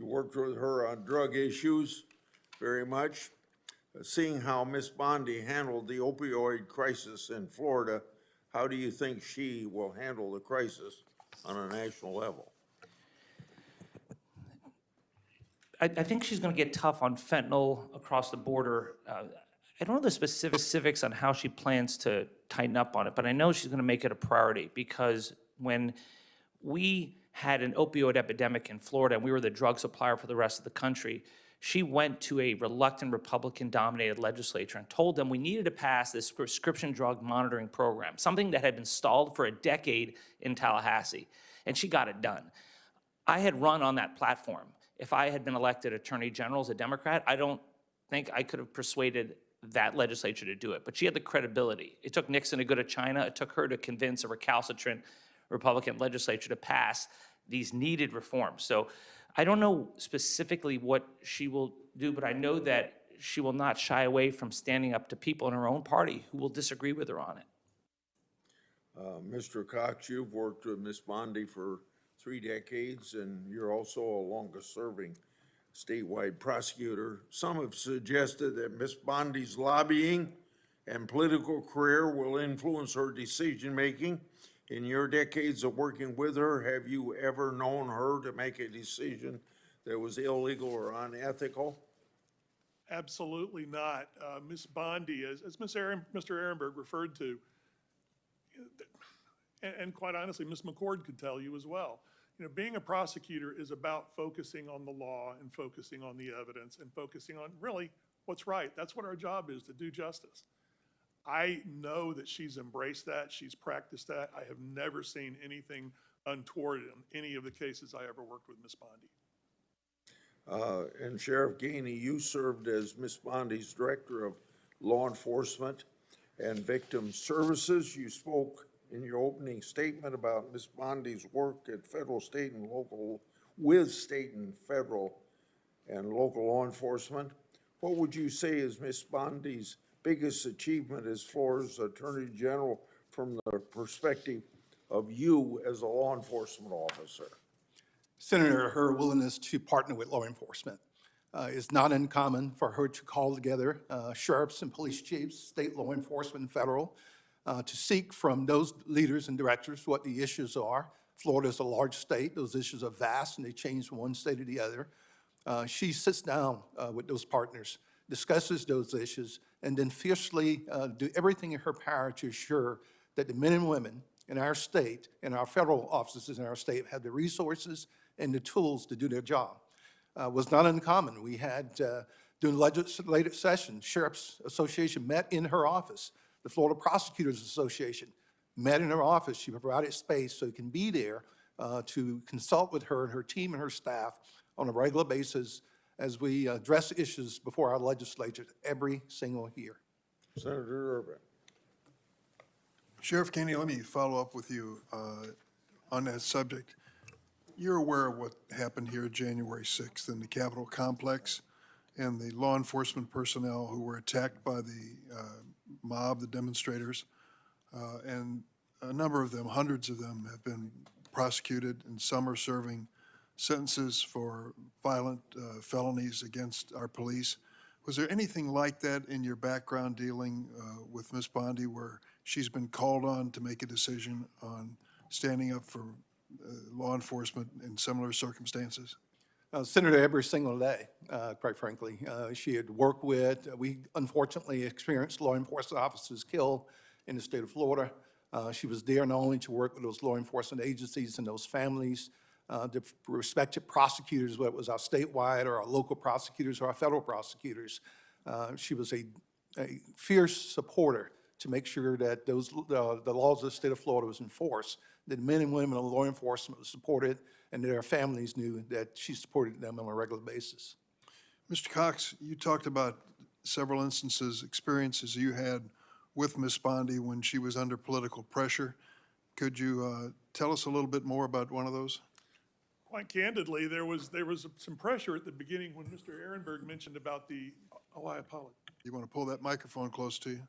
worked with her on drug issues very much. Seeing how Ms. Bondi handled the opioid crisis in Florida, how do you think she will handle the crisis on a national level? I think she's going to get tough on fentanyl across the border. I don't know the specifics on how she plans to tighten up on it, but I know she's going to make it a priority, because when we had an opioid epidemic in Florida and we were the drug supplier for the rest of the country, She went to a reluctant Republican-dominated legislature and told them we needed to pass this prescription drug monitoring program, something that had been stalled for a decade in Tallahassee, and she got it done. I had run on that platform. If I had been elected Attorney General as a Democrat, I don't think I could have persuaded that legislature to do it, but she had the credibility. It took Nixon to go to China. It took her to convince a recalcitrant Republican legislature to pass these needed reforms. So I don't know specifically what she will do, but I know that she will not shy away from standing up to people in her own party who will disagree with her on it. Mr. Cox, you've worked with Ms. Bondi for 3 decades, and you're also a longest-serving statewide prosecutor. Some have suggested that Ms. Bondi's lobbying and political career will influence her decision-making. In your decades of working with her, have you ever known her to make a decision that was illegal or unethical? Absolutely not. Ms. Bondi, as Mr. Aronberg referred to, and quite honestly, Ms. McCord could tell you as well. You know, being a prosecutor is about focusing on the law and focusing on the evidence and focusing on really what's right. That's what our job is, to do justice. I know that she's embraced that, she's practiced that. I have never seen anything untoward in any of the cases I ever worked with Ms. Bondi. And Sheriff Gainey, you served as Ms. Bondi's Director of Law Enforcement and Victim Services. You spoke in your opening statement about Ms. Bondi's work at federal, state, and local, with state and federal and local law enforcement. What would you say is Ms. Bondi's biggest achievement as Florida's Attorney General from the perspective of you as a law enforcement officer? Senator, her willingness to partner with law enforcement is not uncommon for her to call together sheriffs and police chiefs, state law enforcement, and federal, to seek from those leaders and directors what the issues are. Florida is a large state. Those issues are vast, and they change from one state to the other. She sits down with those partners, discusses those issues, and then fiercely do everything in her power to ensure that the men and women in our state and our federal offices in our state have the resources and the tools to do their job. Was not uncommon. We had, during the legislative session, Sheriff's Association met in her office. The Florida Prosecutors Association met in her office. She provided space so it can be there to consult with her and her team and her staff on a regular basis as we address issues before our legislature every single year. Senator Durbin. Sheriff Gainey, let me follow up with you on that subject. You're aware of what happened here January 6th in the Capitol complex and the law enforcement personnel who were attacked by the mob, the demonstrators, and a number of them, hundreds of them, have been prosecuted, and some are serving sentences for violent felonies against our police. Was there anything like that in your background dealing with Ms. Bondi where she's been called on to make a decision on standing up for law enforcement in similar circumstances? Senator, every single day, quite frankly. She had worked with, we unfortunately experienced law enforcement officers killed in the state of Florida. She was there not only to work with those law enforcement agencies and those families, the respected prosecutors, whether it was our statewide or our local prosecutors or our federal prosecutors. She was a fierce supporter to make sure that those the laws of the state of Florida was enforced, that men and women of law enforcement were supported, and that their families knew that she supported them on a regular basis. Mr. Cox, you talked about several instances, experiences you had with Ms. Bondi when she was under political pressure. Could you tell us a little bit more about one of those? Quite candidly, there was some pressure at the beginning when Mr. Aronberg mentioned about the, oh, I apologize. You want to pull that microphone close to you?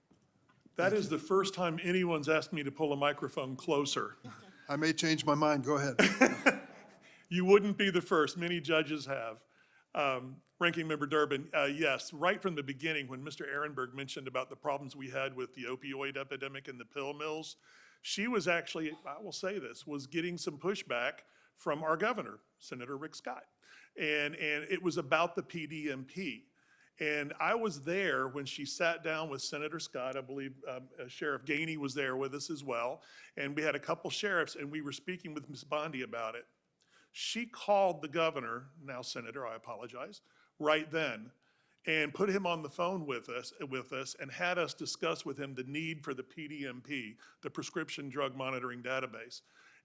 That is the first time anyone's asked me to pull a microphone closer. I may change my mind. Go ahead. You wouldn't be the first. Many judges have. Ranking Member Durbin, yes, right from the beginning when Mr. Aronberg mentioned about the problems we had with the opioid epidemic and the pill mills, she was actually, I will say this, was getting some pushback from our governor, Senator Rick Scott. And it was about the PDMP. And I was there when she sat down with Senator Scott. I believe Sheriff Gainey was there with us as well. And we had a couple sheriffs, and we were speaking with Ms. Bondi about it. She called the governor, now senator, I apologize, right then and put him on the phone with us and had us discuss with him the need for the PDMP, the Prescription Drug Monitoring Database,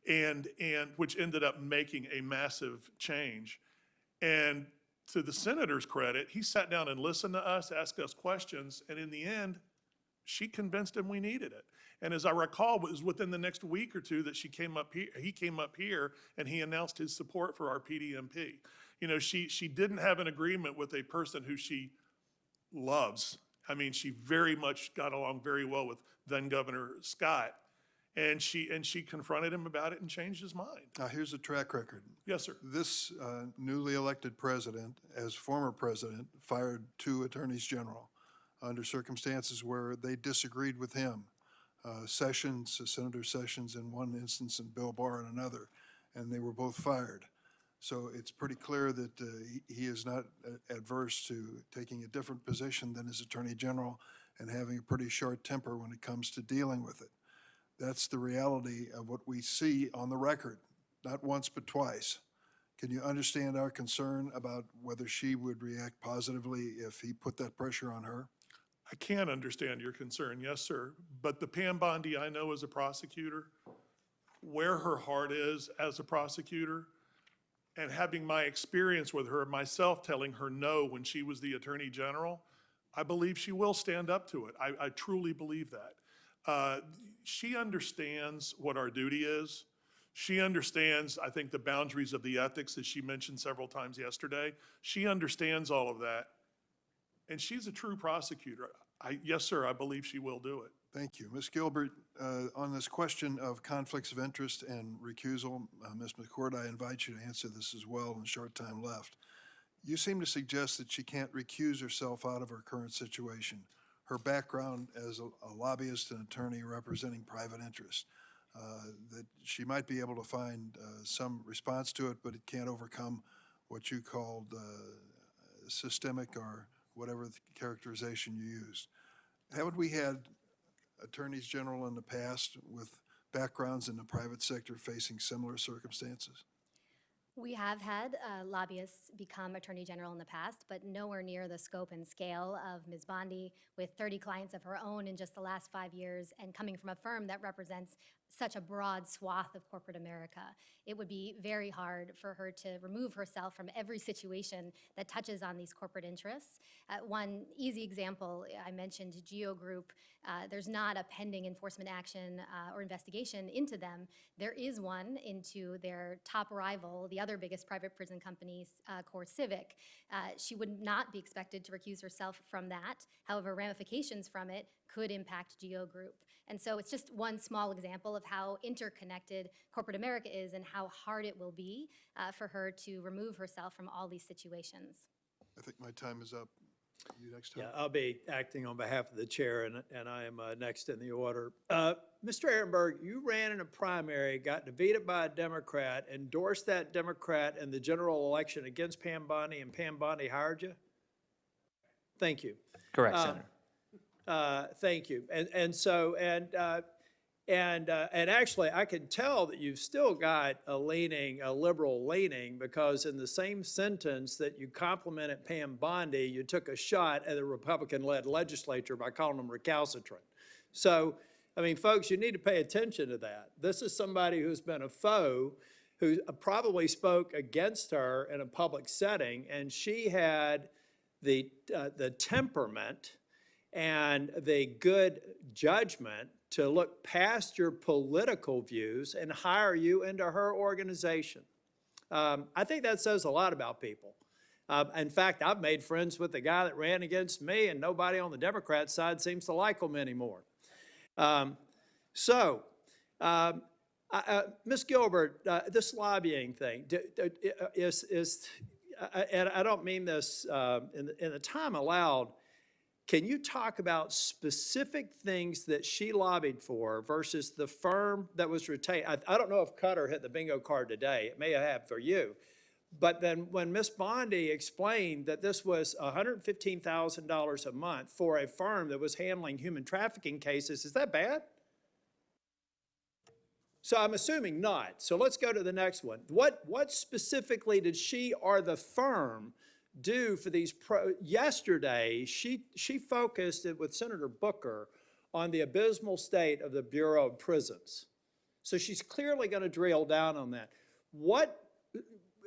and which ended up making a massive change. And to the senator's credit, he sat down and listened to us, asked us questions, and in the end, she convinced him we needed it. And as I recall, it was within the next week or two that he came up here and he announced his support for our PDMP. You know, she didn't have an agreement with a person who she loves. I mean, she very much got along very well with then Governor Scott. And she confronted him about it and changed his mind. Now, here's a track record. Yes, sir. This newly elected president, as former president, fired 2 attorneys general under circumstances where they disagreed with him. Sessions, Senator Sessions in one instance and Bill Barr in another, and they were both fired. So it's pretty clear that he is not adverse to taking a different position than his attorney general and having a pretty short temper when it comes to dealing with it. That's the reality of what we see on the record, not once but twice. Can you understand our concern about whether she would react positively if he put that pressure on her? I can understand your concern, yes, sir. But the Pam Bondi I know as a prosecutor, where her heart is as a prosecutor, and having my experience with her, myself telling her no when she was the Attorney General, I believe she will stand up to it. I truly believe that. She understands what our duty is. She understands, I think, the boundaries of the ethics, as she mentioned several times yesterday. She understands all of that. And she's a true prosecutor. Yes, sir, I believe she will do it. Thank you. Ms. Gilbert, on this question of conflicts of interest and recusal, Ms. McCord, I invite you to answer this as well in the short time left. You seem to suggest that she can't recuse herself out of her current situation. Her background as a lobbyist and attorney representing private interests, that she might be able to find some response to it, but it can't overcome what you called systemic or whatever the characterization you used. Haven't we had attorneys general in the past with backgrounds in the private sector facing similar circumstances? We have had lobbyists become attorney general in the past, but nowhere near the scope and scale of Ms. Bondi, with 30 clients of her own in just the last 5 years and coming from a firm that represents such a broad swath of corporate America. It would be very hard for her to remove herself from every situation that touches on these corporate interests. One easy example, I mentioned Geo Group. There's not a pending enforcement action or investigation into them. There is one into their top rival, the other biggest private prison company, Core Civic. She would not be expected to recuse herself from that. However, ramifications from it could impact Geo Group. And so it's just one small example of how interconnected corporate America is and how hard it will be for her to remove herself from all these situations. I think my time is up. You next time. Yeah, I'll be acting on behalf of the chair, and I am next in the order. Mr. Aronberg, you ran in a primary, got defeated by a Democrat, endorsed that Democrat in the general election against Pam Bondi, and Pam Bondi hired you? Thank you. Correct, Senator. Thank you. And actually, I can tell that you've still got a liberal leaning, because in the same sentence that you complimented Pam Bondi, you took a shot at the Republican-led legislature by calling them recalcitrant. So, I mean, folks, you need to pay attention to that. This is somebody who's been a foe, who probably spoke against her in a public setting, and she had the temperament and the good judgment to look past your political views and hire you into her organization. I think that says a lot about people. In fact, I've made friends with the guy that ran against me, and nobody on the Democrat side seems to like him anymore. Ms. Gilbert, this lobbying thing and I don't mean this in the time allowed. Can you talk about specific things that she lobbied for versus the firm that was retained? I don't know if Cutter hit the bingo card today. It may have for you. But then when Ms. Bondi explained that this was $115,000 a month for a firm that was handling human trafficking cases, is that bad? So I'm assuming not. So let's go to the next one. What specifically did she or the firm do for these yesterday, she focused it with Senator Booker on the abysmal state of the Bureau of Prisons. So she's clearly going to drill down on that. What,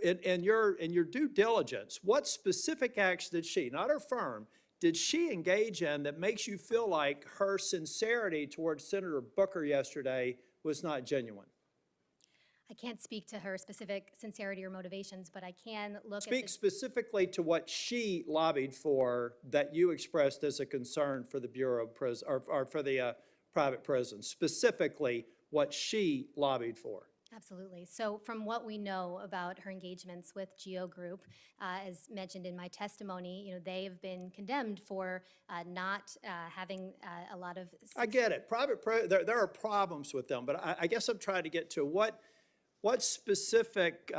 in your due diligence, what specific acts did she, not her firm, did she engage in that makes you feel like her sincerity towards Senator Booker yesterday was not genuine? I can't speak to her specific sincerity or motivations, but I can look at Speak the, specifically to what she lobbied for that you expressed as a concern for the Bureau of Prisons, or for the private prisons, specifically what she lobbied for. Absolutely. So from what we know about her engagements with GEO Group, as mentioned in my testimony, they have been condemned for not having a lot of. I get it. There are problems with them, but I guess I'm trying to get to what specific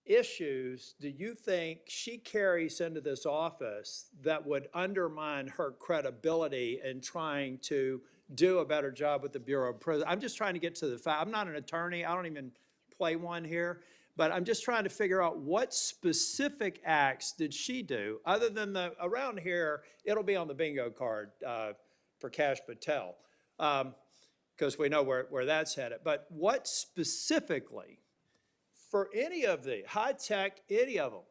issues do you think she carries into this office that would undermine her credibility in trying to do a better job with the Bureau of Prisons? I'm just trying to get to the fact. I'm not an attorney. I don't even play one here. But I'm just trying to figure out what specific acts did she do, other than around here, it'll be on the bingo card for Kash Patel, because we know where that's headed. But what specifically, for any of the high-tech, any of them,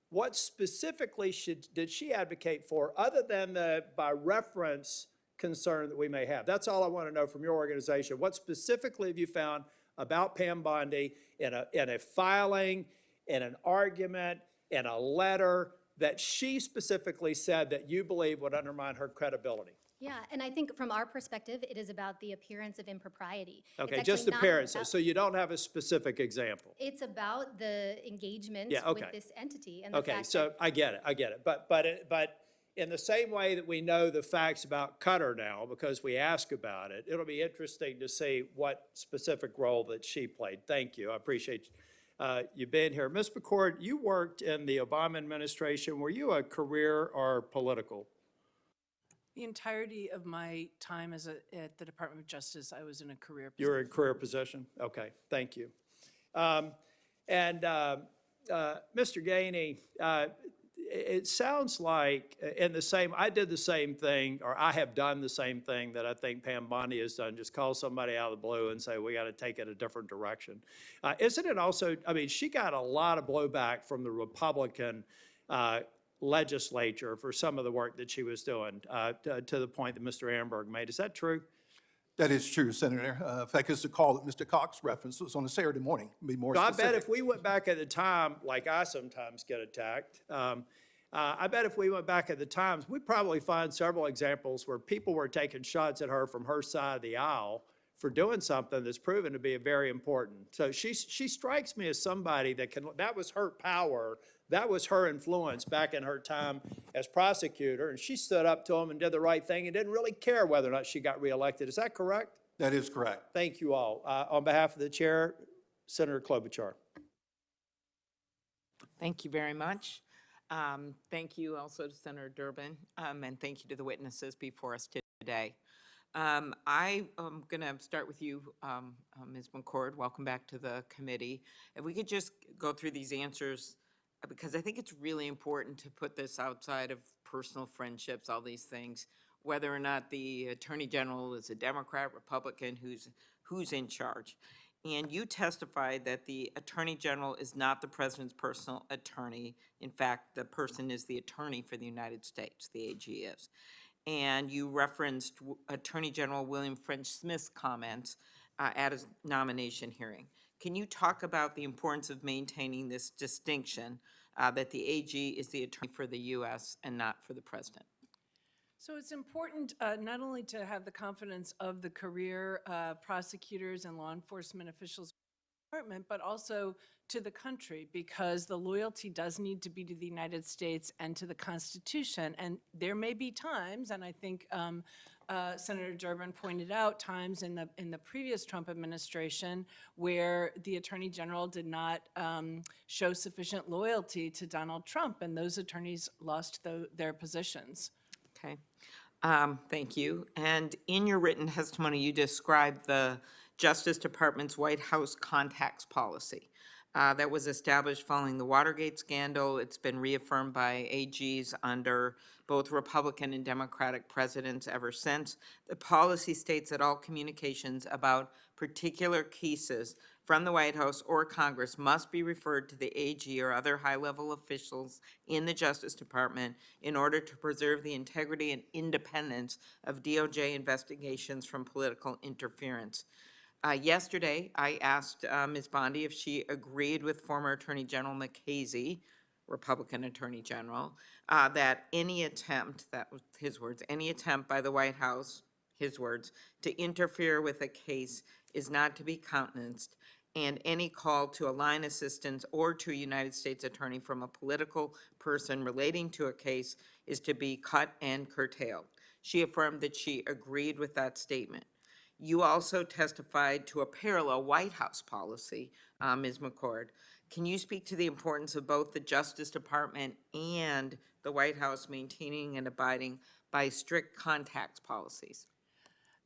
what specifically did she advocate for, other than the, by reference, concern that we may have? That's all I want to know from your organization. What specifically have you found about Pam Bondi in a filing, in an argument, in a letter that she specifically said that you believe would undermine her credibility? Yeah, and I think from our perspective, it is about the appearance of impropriety. It's Okay, actually just not appearances, about- so you don't have a specific example. It's about the engagement Yeah, okay. with this entity and the Okay, fact so that I get it. But in the same way that we know the facts about Cutter now, because we ask about it, it'll be interesting to see what specific role that she played. Thank you. I appreciate you being here. Ms. McCord, you worked in the Obama administration. Were you a career or political? The entirety of my time at the Department of Justice, I was in a career You were position. in career position? Okay, thank you. Mr. Gainey, it sounds like I did the same thing, or I have done the same thing that I think Pam Bondi has done, just call somebody out of the blue and say, we got to take it a different direction. Isn't it also, I mean, she got a lot of blowback from the Republican legislature for some of the work that she was doing, to the point that Mr. Aronberg made. Is that true? That is true, Senator. In fact, it's the call that Mr. Cox referenced was on a Saturday morning, to be more So I specific. bet if we went back at the time, like I sometimes get attacked, I bet if we went back at the times, we'd probably find several examples where people were taking shots at her from her side of the aisle for doing something that's proven to be very important. So she strikes me as somebody that was her power, that was her influence back in her time as prosecutor, and she stood up to him and did the right thing and didn't really care whether or not she got reelected. Is that correct? That is correct. Thank you all. On behalf of the chair, Senator Klobuchar. Thank you very much. Thank you also to Senator Durbin, and thank you to the witnesses before us today. I am going to start with you, Ms. McCord. Welcome back to the committee. If we could just go through these answers, because I think it's really important to put this outside of personal friendships, all these things, whether or not the Attorney General is a Democrat, Republican, who's in charge. And you testified that the Attorney General is not the President's personal attorney. In fact, the person is the attorney for the United States, the AG is. And you referenced Attorney General William French Smith's comments at his nomination hearing. Can you talk about the importance of maintaining this distinction that the AG is the attorney for the U.S. and not for the President? So it's important not only to have the confidence of the career prosecutors and law enforcement officials in the department, but also to the country, because the loyalty does need to be to the United States and to the Constitution. And there may be times, and I think Senator Durbin pointed out times in the previous Trump administration where the Attorney General did not show sufficient loyalty to Donald Trump, and those attorneys lost their positions. Okay, thank you. And in your written testimony, you described the Justice Department's White House contacts policy. that was established following the Watergate scandal. It's been reaffirmed by AGs under both Republican and Democratic presidents ever since. The policy states that all communications about particular cases from the White House or Congress must be referred to the AG or other high-level officials in the Justice Department in order to preserve the integrity and independence of DOJ investigations from political interference. Yesterday, I asked Ms. Bondi if she agreed with former Attorney General McCasey, Republican Attorney General, that any attempt, that was his words, any attempt by the White House, his words, to interfere with a case is not to be countenanced, and any call to align assistance or to a United States attorney from a political person relating to a case is to be cut and curtailed. She affirmed that she agreed with that statement. You also testified to a parallel White House policy, Ms. McCord. Can you speak to the importance of both the Justice Department and the White House maintaining and abiding by strict contacts policies?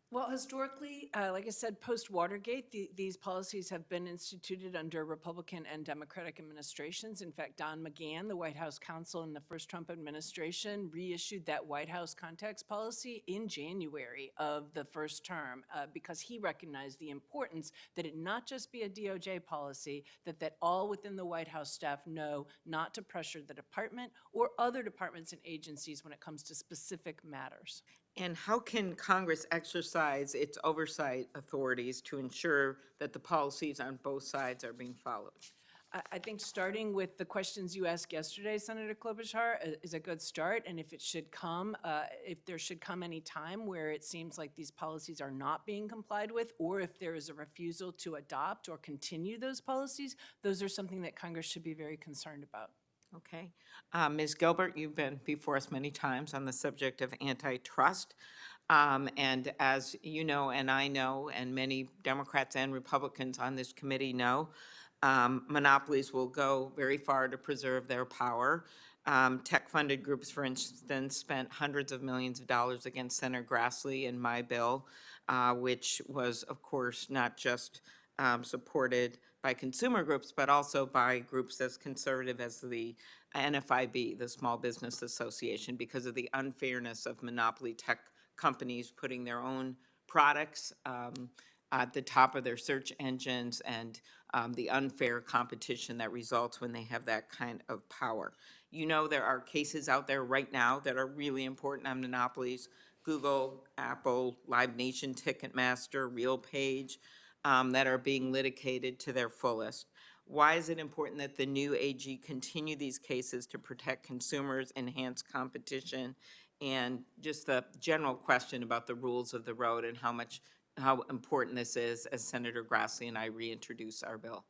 Well, historically, like I said, post-Watergate, these policies have been instituted under Republican and Democratic administrations. In fact, Don McGahn, the White House counsel in the first Trump administration, reissued that White House contacts policy in January of the first term because he recognized the importance that it not just be a DOJ policy, that all within the White House staff know not to pressure the department or other departments and agencies when it comes to specific matters. And how can Congress exercise its oversight authorities to ensure that the policies on both sides are being followed? I think starting with the questions you asked yesterday, Senator Klobuchar, is a good start. And if it should come, if there should come any time where it seems like these policies are not being complied with, or if there is a refusal to adopt or continue those policies, those are something that Congress should be very concerned about. Okay. Ms. Gilbert, you've been before us many times on the subject of antitrust. And as you know, and I know, and many Democrats and Republicans on this committee know, monopolies will go very far to preserve their power. Tech-funded groups, for instance, spent hundreds of millions of dollars against Senator Grassley in my bill, which was, of course, not just supported by consumer groups, but also by groups as conservative as the NFIB, the Small Business Association, because of the unfairness of monopoly tech companies putting their own products at the top of their search engines and the unfair competition that results when they have that kind of power. You know, there are cases out there right now that are really important on monopolies: Google, Apple, Live Nation, Ticketmaster, RealPage, that are being litigated to their fullest. Why is it important that the new AG continue these cases to protect consumers, enhance competition, and just the general question about the rules of the road and how important this is as Senator Grassley and I reintroduce our bill?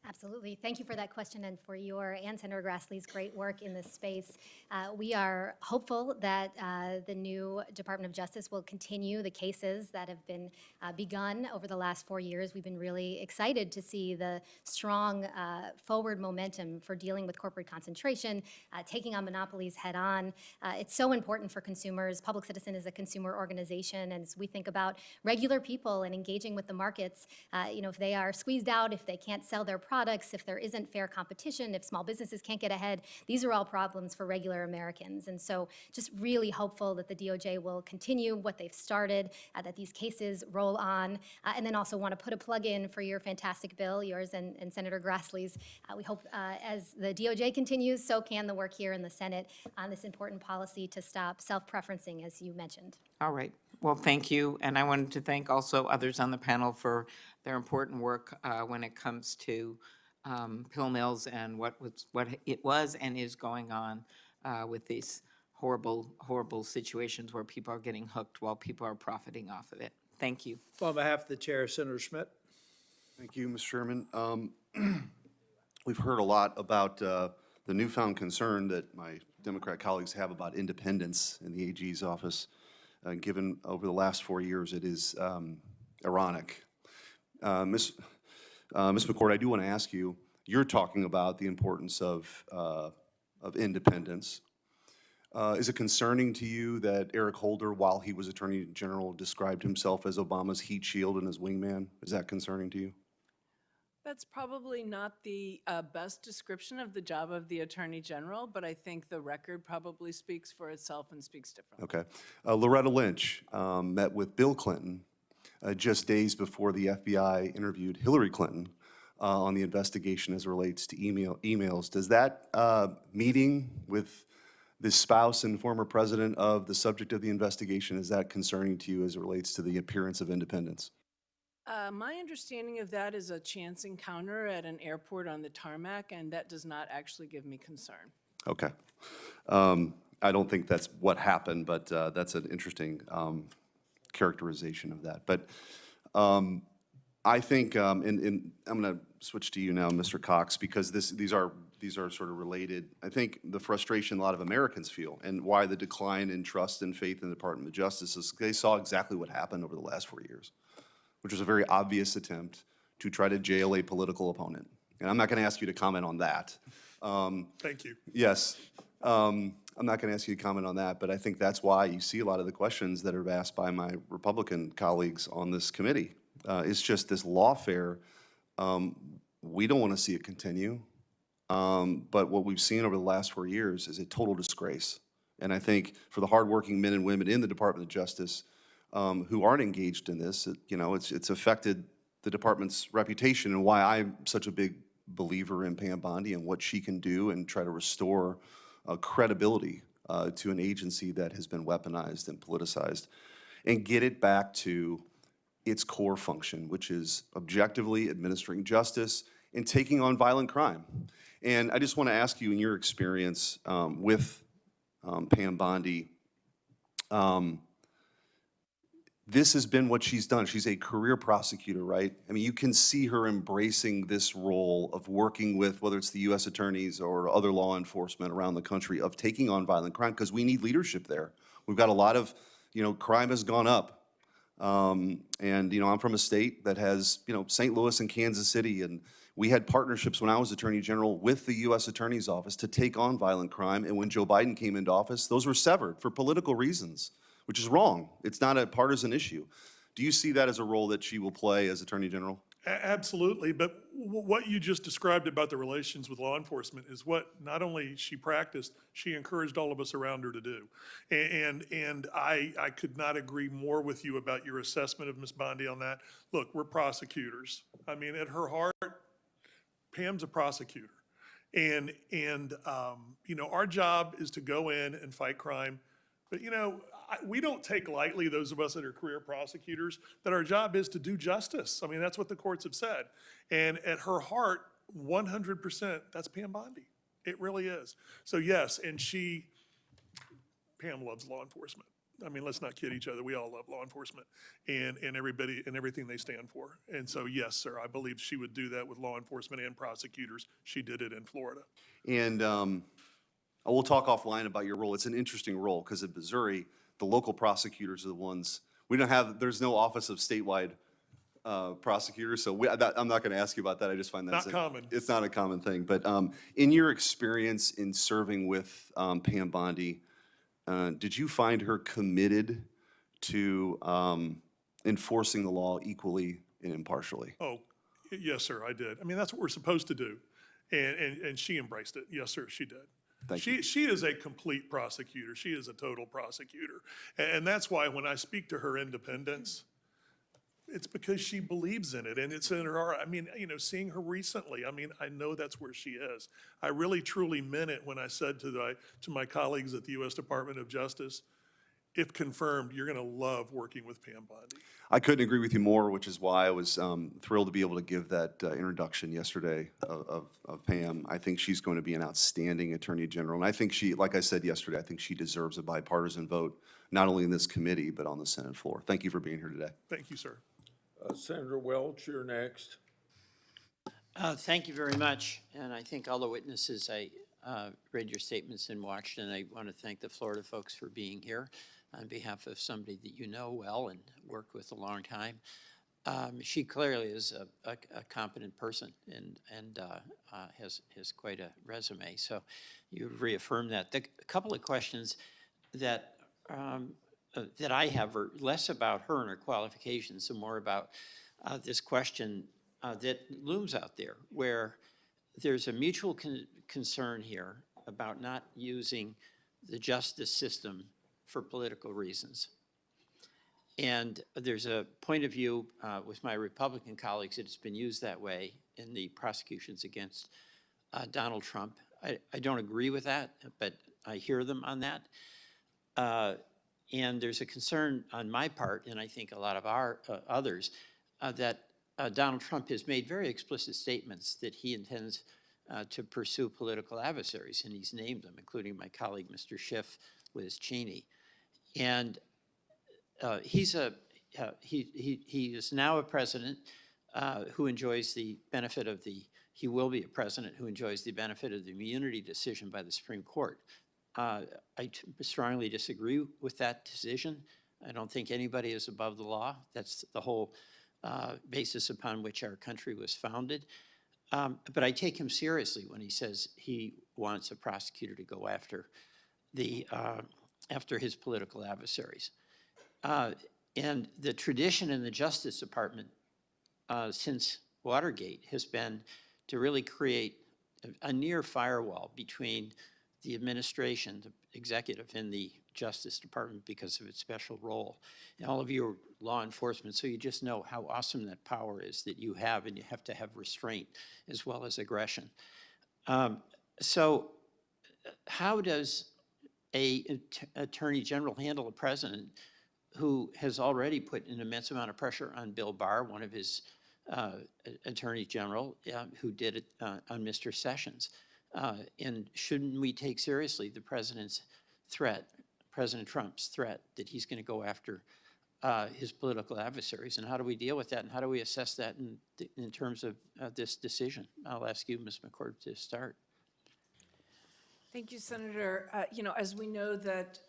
Absolutely. Thank you for that question and for your and Senator Grassley's great work in this space. We are hopeful that the new Department of Justice will continue the cases that have been begun over the last 4 years. We've been really excited to see the strong forward momentum for dealing with corporate concentration, taking on monopolies head on. It's so important for consumers. Public Citizen is a consumer organization, and as we think about regular people and engaging with the markets, if they are squeezed out, if they can't sell their products, if there isn't fair competition, if small businesses can't get ahead, these are all problems for regular Americans. And so just really hopeful that the DOJ will continue what they've started, that these cases roll on, and then also want to put a plug in for your fantastic bill, yours and Senator Grassley's. We hope as the DOJ continues, so can the work here in the Senate on this important policy to stop self-preferencing, as you mentioned. All right. Well, thank you. And I wanted to thank also others on the panel for their important work when it comes to pill mills and what it was and is going on with these horrible situations where people are getting hooked while people are profiting off of it. Thank you. On behalf of the chair, Senator Schmidt. Thank you, Mr. Chairman. We've heard a lot about the newfound concern that my Democrat colleagues have about independence in the AG's office. Given over the last 4 years, it is ironic. Ms. McCord, I do want to ask you, you're talking about the importance of independence. Is it concerning to you that Eric Holder, while he was Attorney General, described himself as Obama's heat shield and his wingman? Is that concerning to you? That's probably not the best description of the job of the Attorney General, but I think the record probably speaks for itself and speaks differently. Okay. Loretta Lynch met with Bill Clinton just days before the FBI interviewed Hillary Clinton on the investigation as it relates to emails. Does that meeting with the spouse and former president of the subject of the investigation, is that concerning to you as it relates to the appearance of independence? My understanding of that is a chance encounter at an airport on the tarmac, and that does not actually give me concern. Okay. I don't think that's what happened, but that's an interesting characterization of that. But I think, and I'm going to switch to you now, Mr. Cox, because these are sort of related. I think the frustration a lot of Americans feel and why the decline in trust and faith in the Department of Justice is they saw exactly what happened over the last 4 years, which was a very obvious attempt to try to jail a political opponent. And I'm not going to ask you to comment on that. Thank you. Yes. I'm not going to ask you to comment on that, but I think that's why you see a lot of the questions that are asked by my Republican colleagues on this committee. It's just this lawfare. We don't want to see it continue. But what we've seen over the last 4 years is a total disgrace. And I think for the hardworking men and women in the Department of Justice who aren't engaged in this, it's affected the department's reputation, and why I'm such a big believer in Pam Bondi and what she can do and try to restore credibility to an agency that has been weaponized and politicized, and get it back to its core function, which is objectively administering justice and taking on violent crime. And I just want to ask you, in your experience with Pam Bondi, this has been what she's done. She's a career prosecutor, right? I mean, you can see her embracing this role of working with, whether it's the U.S. attorneys or other law enforcement around the country, of taking on violent crime, because we need leadership there. We've got a lot of, crime has gone up. And, I'm from a state that has, St. Louis and Kansas City, and we had partnerships when I was Attorney General with the U.S. Attorney's Office to take on violent crime. And when Joe Biden came into office, those were severed for political reasons, which is wrong. It's not a partisan issue. Do you see that as a role that she will play as Attorney General? Absolutely, but what you just described about the relations with law enforcement is what not only she practiced, she encouraged all of us around her to do. And I could not agree more with you about your assessment of Ms. Bondi on that. Look, we're prosecutors. I mean, at her heart, Pam's a prosecutor. And our job is to go in and fight crime. But, we don't take lightly, those of us that are career prosecutors, that our job is to do justice. I mean, that's what the courts have said. And at her heart, 100%, that's Pam Bondi. It really is. So yes, and Pam loves law enforcement. I mean, let's not kid each other. We all love law enforcement and everybody and everything they stand for. And so, yes, sir, I believe she would do that with law enforcement and prosecutors. She did it in Florida. And we'll talk offline about your role. It's an interesting role because in Missouri, the local prosecutors are the ones, there's no office of statewide prosecutors, so I'm not going to ask you about that. I just find that Not common. It's not a common thing. But in your experience in serving with Pam Bondi, did you find her committed to enforcing the law equally and impartially? Oh, yes, sir, I did. I mean, that's what we're supposed to do. And she embraced it. Yes, sir, she did. She is a complete prosecutor. She is a total prosecutor. And that's why when I speak to her independence, it's because she believes in it and it's in her heart. I mean, seeing her recently, I mean, I know that's where she is. I really truly meant it when I said to my colleagues at the U.S. Department of Justice, if confirmed, you're going to love working with Pam Bondi. I couldn't agree with you more, which is why I was thrilled to be able to give that introduction yesterday of Pam. I think she's going to be an outstanding Attorney General. And I think like I said yesterday, I think she deserves a bipartisan vote, not only in this committee, but on the Senate floor. Thank you for being here today. Thank you, sir. Senator Welch, you're next. Thank you very much. And I think all the witnesses, I read your statements and watched, and I want to thank the Florida folks for being here on behalf of somebody that you know well and worked with a long time. She clearly is a competent person and has quite a resume. So you reaffirmed that. A couple of questions that I have are less about her and her qualifications and more about this question that looms out there, where there's a mutual concern here about not using the justice system for political reasons. And there's a point of view with my Republican colleagues that it's been used that way in the prosecutions against Donald Trump. I don't agree with that, but I hear them on that. And there's a concern on my part, and I think a lot of our others, that Donald Trump has made very explicit statements that he intends to pursue political adversaries, and he's named them, including my colleague, Mr. Schiff, Liz Cheney. And he is now a president who enjoys the benefit of he will be a president who enjoys the benefit of the immunity decision by the Supreme Court. I strongly disagree with that decision. I don't think anybody is above the law. That's the whole basis upon which our country was founded. But I take him seriously when he says he wants a prosecutor to go after after his political adversaries. And the tradition in the Justice Department since Watergate has been to really create a near firewall between the administration, the executive, and the Justice Department because of its special role. And all of you are law enforcement, so you just know how awesome that power is that you have, and you have to have restraint as well as aggression. So how does an attorney general handle a president who has already put an immense amount of pressure on Bill Barr, one of his attorney general, who did it on Mr. Sessions? And shouldn't we take seriously the president's threat, President Trump's threat, that he's going to go after his political adversaries? And how do we deal with that? And how do we assess that in terms of this decision? I'll ask you, Ms. McCord, to start. Thank you, Senator. As we know that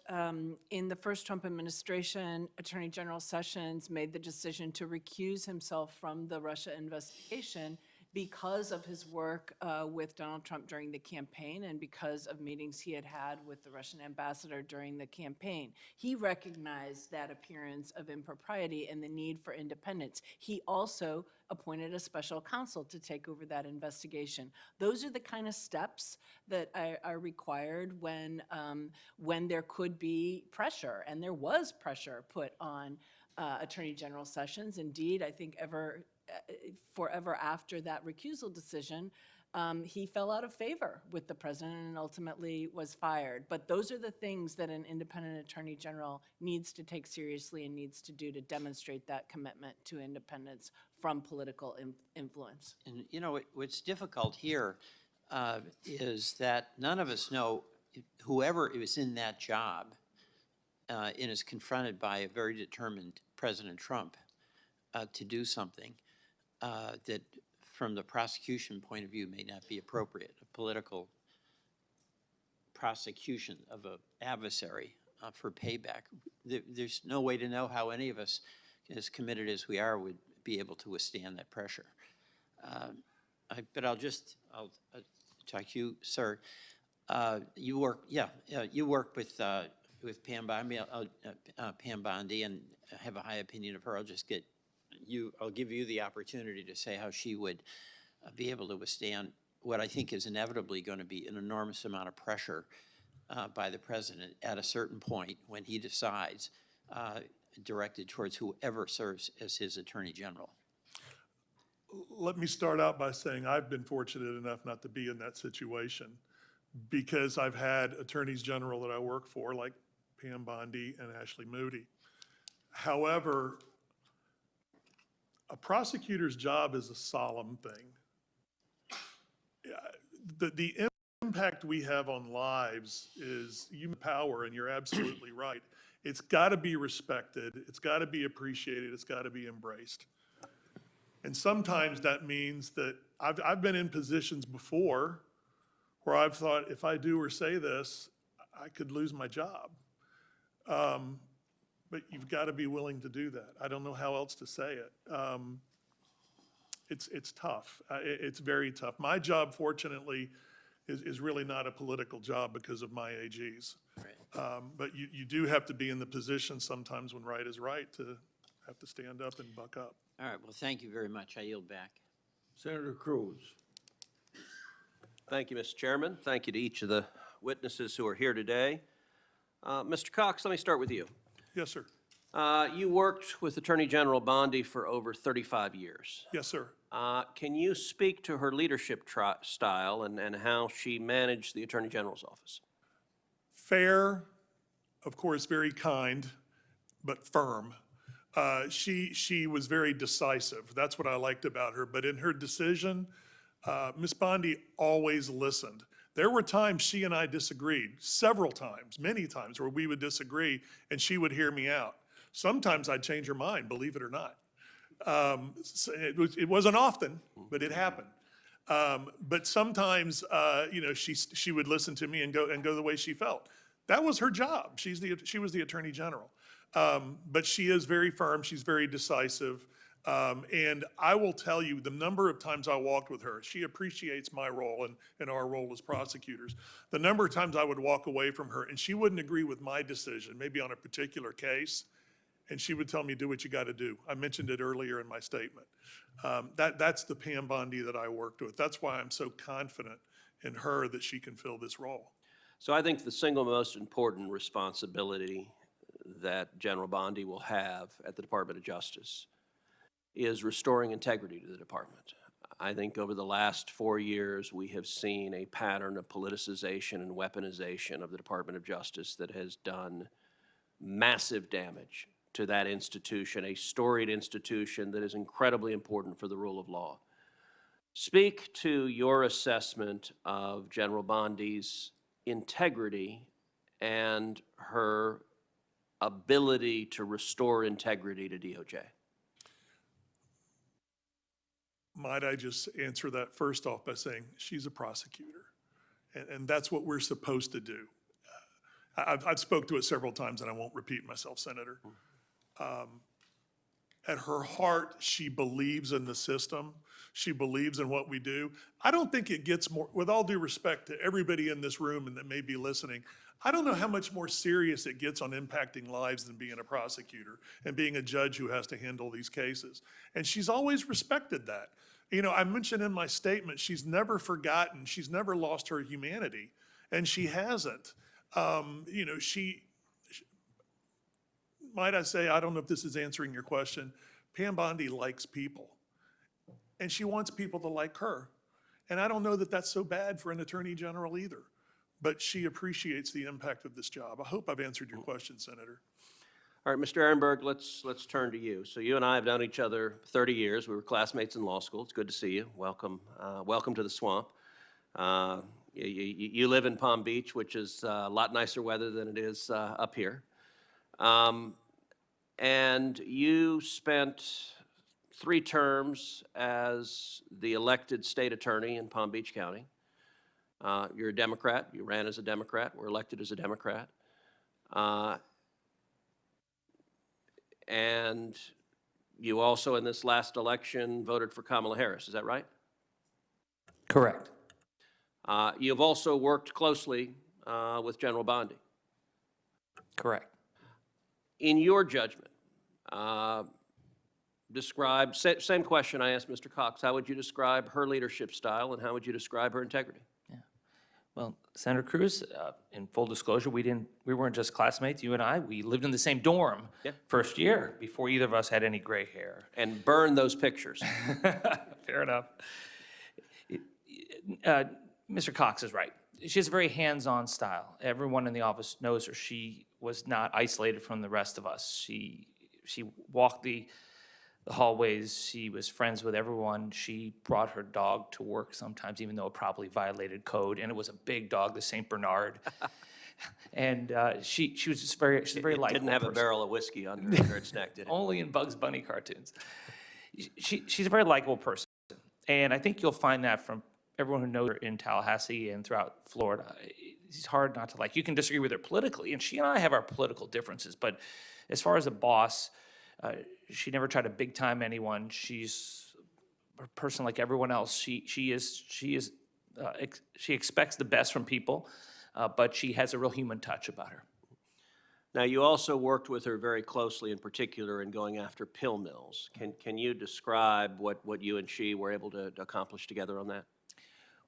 in the first Trump administration, Attorney General Sessions made the decision to recuse himself from the Russia investigation because of his work with Donald Trump during the campaign and because of meetings he had had with the Russian ambassador during the campaign. He recognized that appearance of impropriety and the need for independence. He also appointed a special counsel to take over that investigation. Those are the kind of steps that are required when there could be pressure, and there was pressure put on Attorney General Sessions. Indeed, I think forever after that recusal decision, he fell out of favor with the president and ultimately was fired. But those are the things that an independent attorney general needs to take seriously and needs to do to demonstrate that commitment to independence from political influence. And what's difficult here is that none of us know whoever is in that job and is confronted by a very determined President Trump to do something that from the prosecution point of view may not be appropriate, a political prosecution of an adversary for payback. There's no way to know how any of us, as committed as we are, would be able to withstand that pressure. But I'll talk to you, sir. You work with Pam Bondi, Pam Bondi, and have a high opinion of her. I'll give you the opportunity to say how she would be able to withstand what I think is inevitably going to be an enormous amount of pressure by the president at a certain point when he decides, directed towards whoever serves as his attorney general. Let me start out by saying I've been fortunate enough not to be in that situation because I've had attorneys general that I work for, like Pam Bondi and Ashley Moody. However, a prosecutor's job is a solemn thing. The impact we have on lives is human power, and you're absolutely right. It's got to be respected, it's got to be appreciated, it's got to be embraced. And sometimes that means that I've been in positions before where I've thought, if I do or say this, I could lose my job. But you've got to be willing to do that. I don't know how else to say it. It's tough. It's very tough. My job, fortunately, is really not a political job because of my AGs. Right. But you do have to be in the position sometimes when right is right to have to stand up and buck up. All right, well, thank you very much. I yield back. Senator Cruz. Thank you, Mr. Chairman. Thank you to each of the witnesses who are here today. Mr. Cox, let me start with you. Yes, sir. You worked with Attorney General Bondi for over 35 years. Yes, sir. Can you speak to her leadership style and how she managed the Attorney General's office? Fair, of course, very kind, but firm. She was very decisive. That's what I liked about her. But in her decision, Ms. Bondi always listened. There were times she and I disagreed, several times, many times, where we would disagree, and she would hear me out. Sometimes I'd change her mind, believe it or not. It wasn't often, but it happened. But sometimes, she would listen to me and go the way she felt. That was her job. She was the Attorney General. But she is very firm. She's very decisive. And I will tell you, the number of times I walked with her, she appreciates my role and our role as prosecutors. The number of times I would walk away from her and she wouldn't agree with my decision, maybe on a particular case, and she would tell me, do what you got to do. I mentioned it earlier in my statement. That's the Pam Bondi that I worked with. That's why I'm so confident in her that she can fill this role. So I think the single most important responsibility that General Bondi will have at the Department of Justice is restoring integrity to the department. I think over the last 4 years, we have seen a pattern of politicization and weaponization of the Department of Justice that has done massive damage to that institution, a storied institution that is incredibly important for the rule of law. Speak to your assessment of General Bondi's integrity and her ability to restore integrity to DOJ. Might I just answer that first off by saying she's a prosecutor, and that's what we're supposed to do. I've spoke to it several times, and I won't repeat myself, Senator. At her heart, she believes in the system. She believes in what we do. I don't think it gets more, with all due respect to everybody in this room and that may be listening, I don't know how much more serious it gets on impacting lives than being a prosecutor and being a judge who has to handle these cases. And she's always respected that. You know, I mentioned in my statement, she's never forgotten, she's never lost her humanity, and she hasn't. Might I say, I don't know if this is answering your question, Pam Bondi likes people, and she wants people to like her. And I don't know that that's so bad for an attorney general either, but she appreciates the impact of this job. I hope I've answered your question, Senator. All right, Mr. Aronberg, let's turn to you. So you and I have known each other 30 years. We were classmates in law school. It's good to see you. Welcome, welcome to the swamp. You live in Palm Beach, which is a lot nicer weather than it is up here. And you spent 3 terms as the elected state attorney in Palm Beach County. You're a Democrat. You ran as a Democrat, were elected as a Democrat. And you also, in this last election, voted for Kamala Harris. Is that right? Correct. You've also worked closely with General Bondi. Correct. In your judgment, describe, same question I asked Mr. Cox, how would you describe her leadership style and how would you describe her integrity? Well, Senator Cruz, in full disclosure, we weren't just classmates, you and I. We lived in the same dorm first year before either of us had any gray hair. And burn those pictures. Fair enough. Mr. Cox is right. She has a very hands-on style. Everyone in the office knows her. She was not isolated from the rest of us. She walked the hallways. She was friends with everyone. She brought her dog to work sometimes, even though it probably violated code. And it was a big dog, the St. Bernard. And she was just she's a very likable Didn't have person. a barrel of whiskey under its neck, did it? Only in Bugs Bunny cartoons. She's a very likable person. And I think you'll find that from everyone who knows her in Tallahassee and throughout Florida. It's hard not to like. You can disagree with her politically, and she and I have our political differences. But as far as a boss, she never tried to big time anyone. She's a person like everyone else. She expects the best from people, but she has a real human touch about her. Now, you also worked with her very closely, in particular, in going after pill mills. Can you describe what you and she were able to accomplish together on that?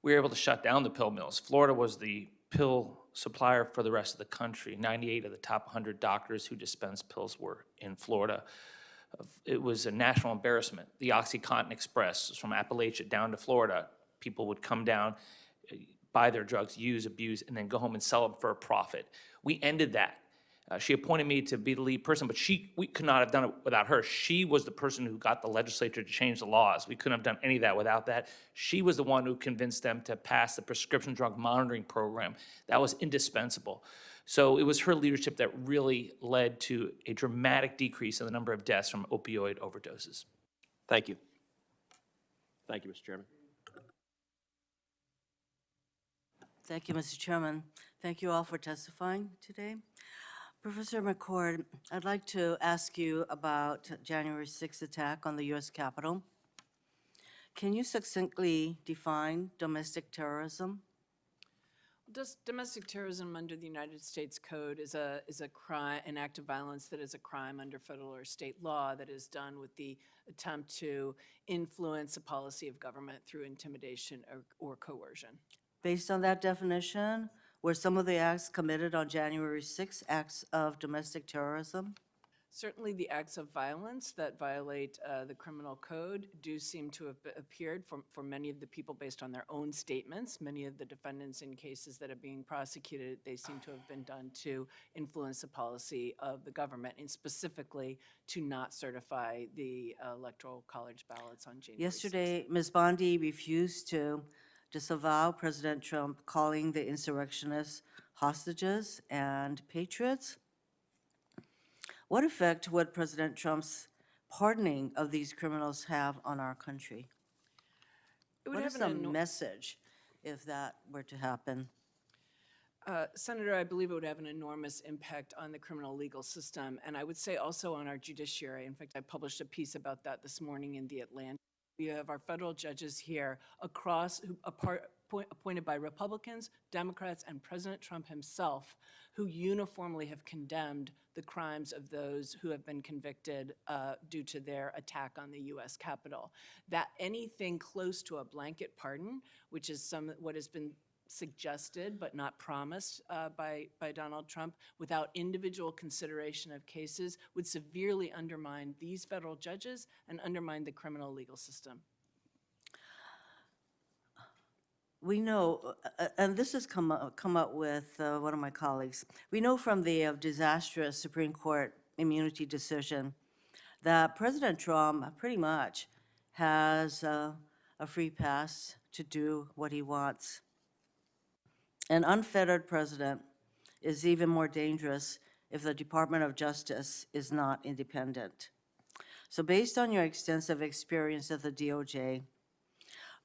We were able to shut down the pill mills. Florida was the pill supplier for the rest of the country. 98 of the top 100 doctors who dispense pills were in Florida. It was a national embarrassment. The OxyContin Express from Appalachia down to Florida. People would come down, buy their drugs, use, abuse, and then go home and sell them for a profit. We ended that. She appointed me to be the lead person, but we could not have done it without her. She was the person who got the legislature to change the laws. We couldn't have done any of that without that. She was the one who convinced them to pass the prescription drug monitoring program. That was indispensable. So it was her leadership that really led to a dramatic decrease in the number of deaths from opioid overdoses. Thank you. Thank you, Mr. Chairman. Thank you, Mr. Chairman. Thank you all for testifying today. Professor McCord, I'd like to ask you about January 6th attack on the U.S. Capitol. Can you succinctly define domestic terrorism? Domestic terrorism under the United States Code is a crime, an act of violence that is a crime under federal or state law that is done with the attempt to influence a policy of government through intimidation or coercion. Based on that definition, were some of the acts committed on January 6th acts of domestic terrorism? Certainly the acts of violence that violate the criminal code do seem to have appeared for many of the people based on their own statements. Many of the defendants in cases that are being prosecuted, they seem to have been done to influence the policy of the government, and specifically to not certify the electoral college ballots on January 6th. Yesterday, Ms. Bondi refused to disavow President Trump calling the insurrectionists hostages and patriots. What effect would President Trump's pardoning of these criminals have on our country? What is the message if that were to happen? Senator, I believe it would have an enormous impact on the criminal legal system, and I would say also on our judiciary. In fact, I published a piece about that this morning in The Atlantic. We have our federal judges here appointed by Republicans, Democrats, and President Trump himself, who uniformly have condemned the crimes of those who have been convicted due to their attack on the U.S. Capitol. That anything close to a blanket pardon, which is what has been suggested but not promised by Donald Trump, without individual consideration of cases, would severely undermine these federal judges and undermine the criminal legal system. We know, and this has come up with one of my colleagues, we know from the disastrous Supreme Court immunity decision that President Trump pretty much has a free pass to do what he wants. An unfettered president is even more dangerous if the Department of Justice is not independent. So based on your extensive experience at the DOJ,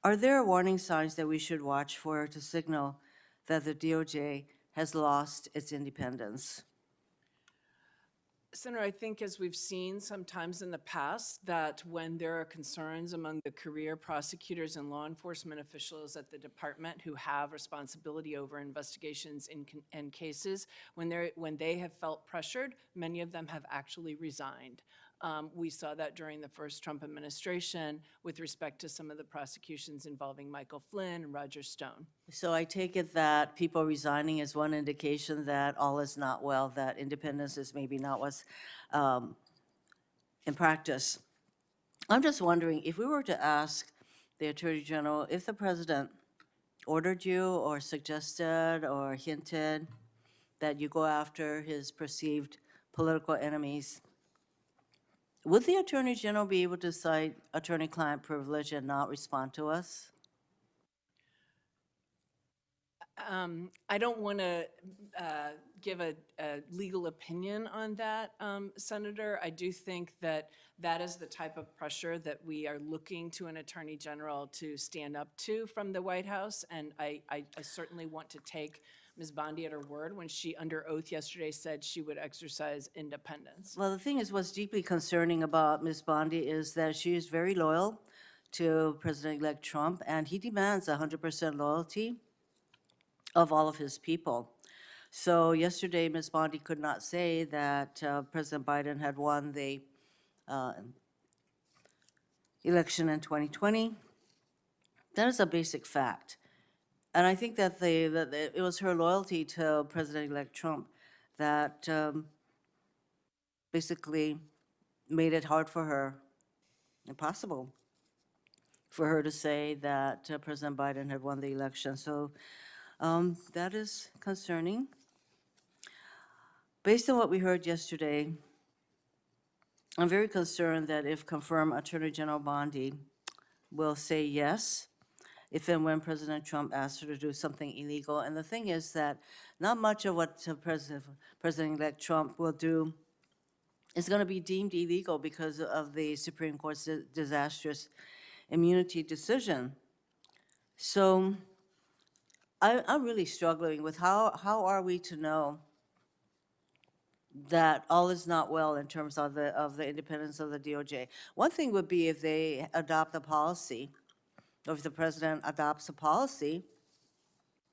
are there warning signs that we should watch for to signal that the DOJ has lost its independence? Senator, I think as we've seen sometimes in the past, that when there are concerns among the career prosecutors and law enforcement officials at the department who have responsibility over investigations and cases, when they have felt pressured, many of them have actually resigned. We saw that during the first Trump administration with respect to some of the prosecutions involving Michael Flynn and Roger Stone. So I take it that people resigning is one indication that all is not well, that independence is maybe not what's in practice. I'm just wondering, if we were to ask the Attorney General if the president ordered you or suggested or hinted that you go after his perceived political enemies, would the Attorney General be able to cite attorney-client privilege and not respond to us? I don't want to give a legal opinion on that, Senator. I do think that that is the type of pressure that we are looking to an Attorney General to stand up to from the White House, and I certainly want to take Ms. Bondi at her word when she, under oath yesterday, said she would exercise independence. Well, the thing is, what's deeply concerning about Ms. Bondi is that she is very loyal to President-elect Trump, and he demands 100% loyalty of all of his people. So yesterday, Ms. Bondi could not say that President Biden had won the election in 2020. That is a basic fact. And I think that it was her loyalty to President-elect Trump that basically made it hard for her, impossible, for her to say that President Biden had won the election. So that is concerning. Based on what we heard yesterday, I'm very concerned that if confirmed, Attorney General Bondi will say yes if and when President Trump asks her to do something illegal. And the thing is that not much of what President-elect Trump will do is going to be deemed illegal because of the Supreme Court's disastrous immunity decision. So I'm really struggling with how are we to know that all is not well in terms of the independence of the DOJ. One thing would be if they adopt a policy, or if the president adopts a policy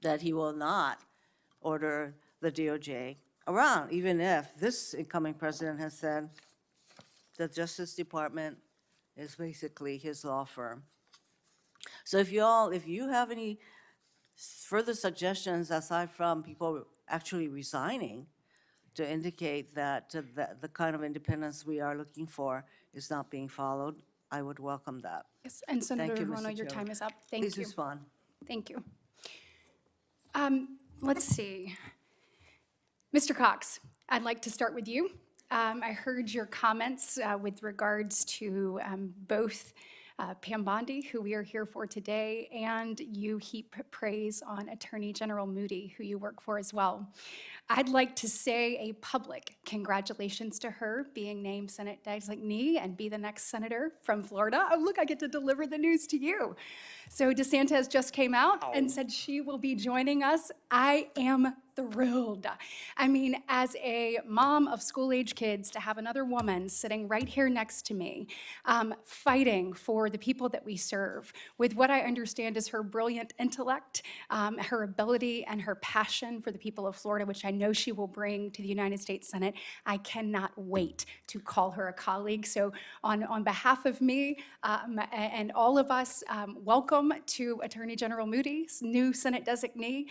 that he will not order the DOJ around, even if this incoming president has said the Justice Department is basically his law firm. So if you have any further suggestions aside from people actually resigning, to indicate that the kind of independence we are looking for is not being followed, I would welcome that. Yes, and Thank Senator you, Ruano, Mr. your Chairman. time is up. Thank Please you. respond. Thank you. Let's see. Mr. Cox, I'd like to start with you. I heard your comments with regards to both Pam Bondi, who we are here for today, and you heap praise on Attorney General Moody, who you work for as well. I'd like to say a public congratulations to her being named Senate designee and be the next senator from Florida. Oh, look, I get to deliver the news to you. So DeSantis just came out and said she will be joining us. I am thrilled. I mean, as a mom of school-age kids, to have another woman sitting right here next to me, fighting for the people that we serve, with what I understand is her brilliant intellect, her ability and her passion for the people of Florida, which I know she will bring to the United States Senate. I cannot wait to call her a colleague. So on behalf of me and all of us, welcome to Attorney General Moody's new Senate designee.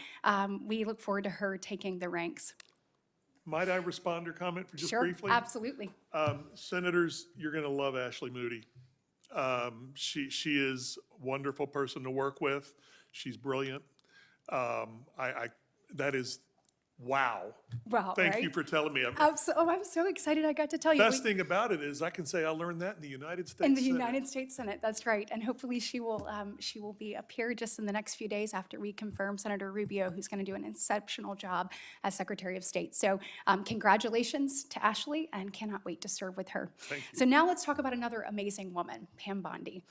We look forward to her taking the ranks. Might I respond or comment for just Sure, briefly? absolutely. Senators, you're going to love Ashley Moody. She is a wonderful person to work with. She's brilliant. That is, wow. Wow, Thank you right? for telling me. I'm so excited I got to tell you. Best thing about it is I can say I learned that in the United States In the Senate. United States Senate, that's right. And hopefully she will be up here just in the next few days after we confirm Senator Rubio, who's going to do an exceptional job as Secretary of State. So congratulations to Ashley, and cannot wait to serve with her. Thank you. So now let's talk about another amazing woman, Pam Bondi.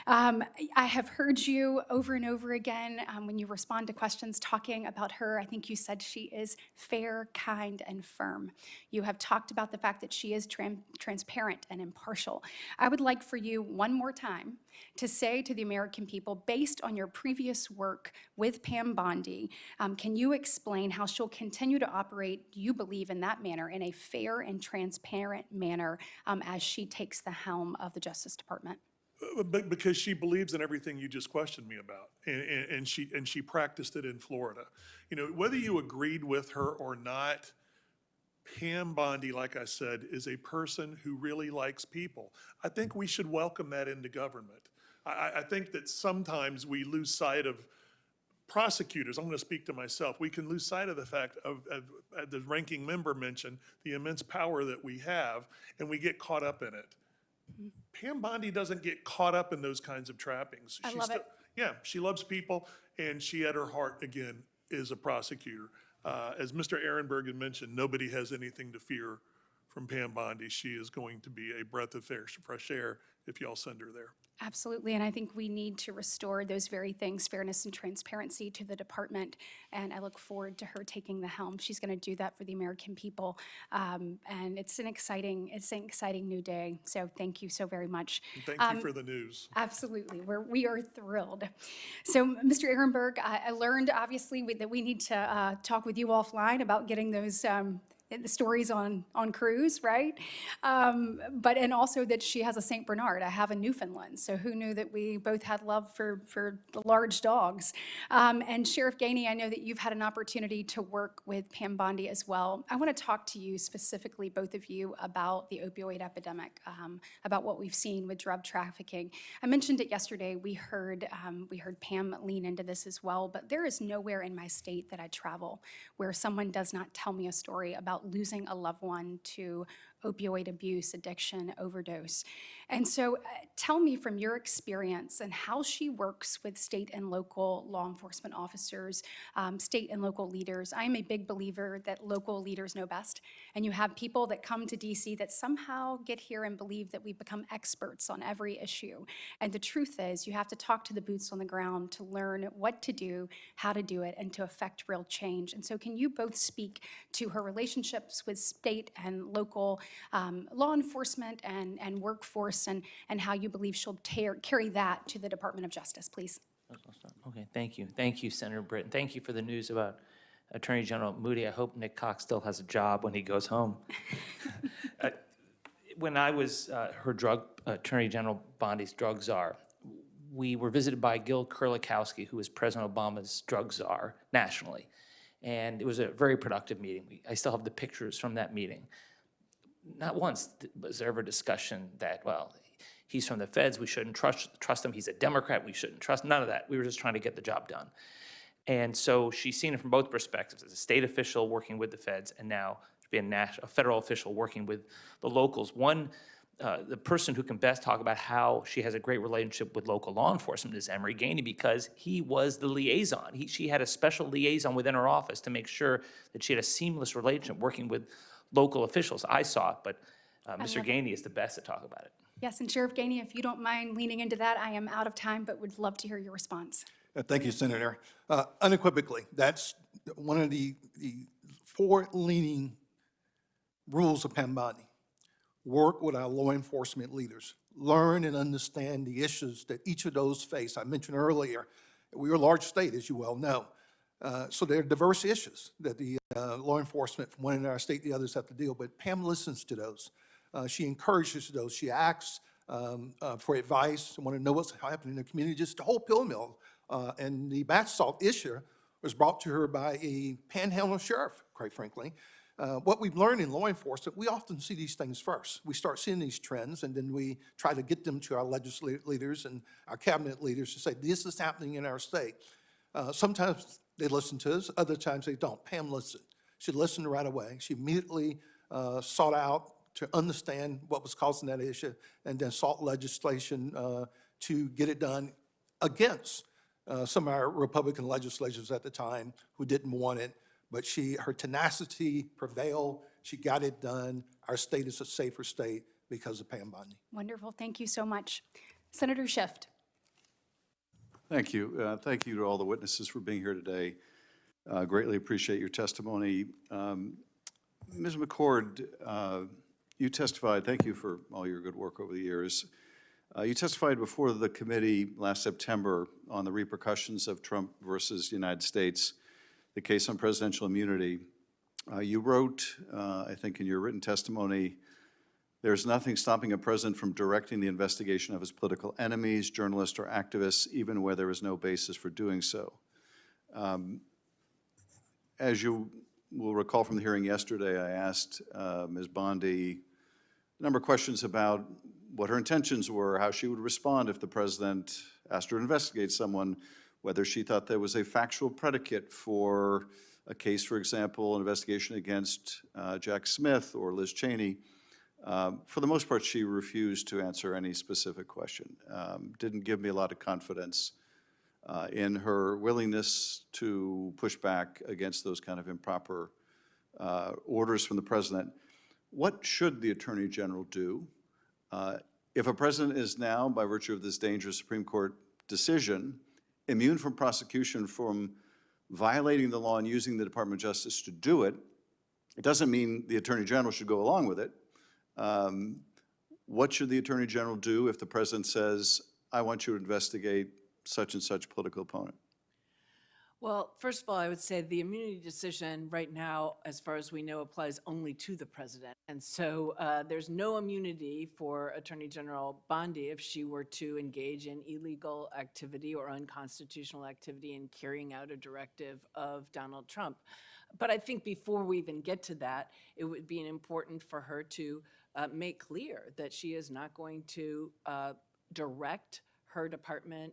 I have heard you over and over again when you respond to questions talking about her. I think you said she is fair, kind, and firm. You have talked about the fact that she is transparent and impartial. I would like for you one more time to say to the American people, based on your previous work with Pam Bondi, can you explain how she'll continue to operate, do you believe, in that manner, in a fair and transparent manner as she takes the helm of the Justice Department? Because she believes in everything you just questioned me about, and she practiced it in Florida. You know, whether you agreed with her or not, Pam Bondi, like I said, is a person who really likes people. I think we should welcome that into government. I think that sometimes we lose sight of prosecutors. I'm going to speak to myself. We can lose sight of the fact of the ranking member mentioned, the immense power that we have, and we get caught up in it. Pam Bondi doesn't get caught up in those kinds of trappings. I love it. Yeah, she loves people, and she at her heart, again, is a prosecutor. As Mr. Aronberg had mentioned, nobody has anything to fear from Pam Bondi. She is going to be a breath of fresh air if y'all send her there. Absolutely, and I think we need to restore those very things, fairness and transparency to the department, and I look forward to her taking the helm. She's going to do that for the American people, and it's an exciting new day, so thank you so very much. And thank you for the news. Absolutely, we are thrilled. So, Mr. Aronberg, I learned obviously that we need to talk with you offline about getting those the stories on cruise, right? And also that she has a Saint Bernard. I have a Newfoundland, so who knew that we both had love for the large dogs? And Sheriff Gainey, I know that you've had an opportunity to work with Pam Bondi as well. I want to talk to you specifically, both of you, about the opioid epidemic, about what we've seen with drug trafficking. I mentioned it yesterday. We heard Pam lean into this as well, but there is nowhere in my state that I travel where someone does not tell me a story about losing a loved one to opioid abuse, addiction, overdose. And so tell me from your experience and how she works with state and local law enforcement officers, state and local leaders. I'm a big believer that local leaders know best. And you have people that come to DC that somehow get here and believe that we become experts on every issue. And the truth is you have to talk to the boots on the ground to learn what to do, how to do it, and to affect real change. And so can you both speak to her relationships with state and local law enforcement and workforce and how you believe she'll carry that to the Department of Justice, please? Okay, thank you. Thank you, Senator Britton. Thank you for the news about Attorney General Moody. I hope Nick Cox still has a job when he goes home. When I was Attorney General Bondi's drug czar, we were visited by Gil Kurlikowski, who was President Obama's drug czar nationally. And it was a very productive meeting. I still have the pictures from that meeting. Not once was there ever discussion that, well, he's from the feds, we shouldn't trust him, he's a Democrat, we shouldn't trust, none of that. We were just trying to get the job done. And so she's seen it from both perspectives, as a state official working with the feds, and now being a federal official working with the locals. The person who can best talk about how she has a great relationship with local law enforcement is Emory Gainey, because he was the liaison. She had a special liaison within her office to make sure that she had a seamless relationship working with local officials. I saw it, but Mr. Gainey is the best to talk about it. Yes, and Sheriff Gainey, if you don't mind leaning into that, I am out of time, but would love to hear your response. Thank you, Senator. Unequivocally, that's one of the four leading rules of Pam Bondi. Work with our law enforcement leaders. Learn and understand the issues that each of those face. I mentioned earlier, we are a large state, as you well know. So there are diverse issues that the law enforcement from one end of our state, the others have to deal with. Pam listens to those. She encourages those. She asks for advice, want to know what's happening in the community, just the whole pill mill. And the bath salt issue was brought to her by a panhandle sheriff, quite frankly. What we've learned in law enforcement, we often see these things first. We start seeing these trends, and then we try to get them to our legislative leaders and our cabinet leaders to say, this is happening in our state. Sometimes they listen to us, other times they don't. Pam listened. She listened right away. She immediately sought out to understand what was causing that issue, and then sought legislation to get it done against some of our Republican legislators at the time who didn't want it. But her tenacity prevailed. She got it done. Our state is a safer state because of Pam Bondi. Wonderful. Thank you so much. Senator Schiff. Thank you. Thank you to all the witnesses for being here today. Greatly appreciate your testimony. Ms. McCord, you testified, thank you for all your good work over the years. You testified before the committee last September on the repercussions of Trump versus the United States, the case on presidential immunity. You wrote, I think in your written testimony, there's nothing stopping a president from directing the investigation of his political enemies, journalists, or activists, even where there is no basis for doing so. As you will recall from the hearing yesterday, I asked Ms. Bondi a number of questions about what her intentions were, how she would respond if the president asked her to investigate someone, whether she thought there was a factual predicate for a case, for example, an investigation against Jack Smith or Liz Cheney. For the most part, she refused to answer any specific question. Didn't give me a lot of confidence in her willingness to push back against those kind of improper orders from the president. What should the Attorney General do If a president is now, by virtue of this dangerous Supreme Court decision, immune from prosecution from violating the law and using the Department of Justice to do it, it doesn't mean the Attorney General should go along with it. What should the Attorney General do if the president says, I want you to investigate such and such political opponent? Well, first of all, I would say the immunity decision right now, as far as we know, applies only to the president. And so there's no immunity for Attorney General Bondi if she were to engage in illegal activity or unconstitutional activity in carrying out a directive of Donald Trump. But I think before we even get to that, it would be important for her to make clear that she is not going to direct her department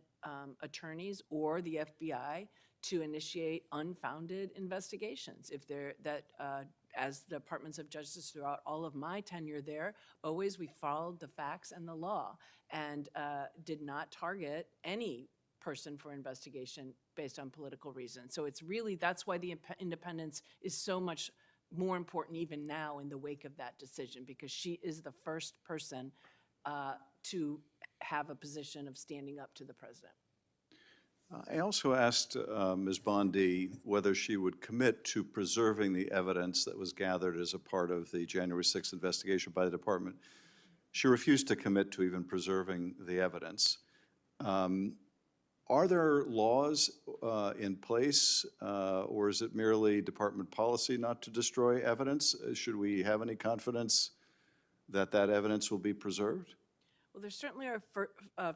attorneys or the FBI to initiate unfounded investigations. If they're as departments of justice throughout all of my tenure there, always we followed the facts and the law and did not target any person for investigation based on political reasons. So it's really, that's why the independence is so much more important even now in the wake of that decision, because she is the first person to have a position of standing up to the president. I also asked Ms. Bondi whether she would commit to preserving the evidence that was gathered as a part of the January 6th investigation by the department. She refused to commit to even preserving the evidence. Are there laws in place, or is it merely department policy not to destroy evidence? Should we have any confidence that that evidence will be preserved? Well, there certainly are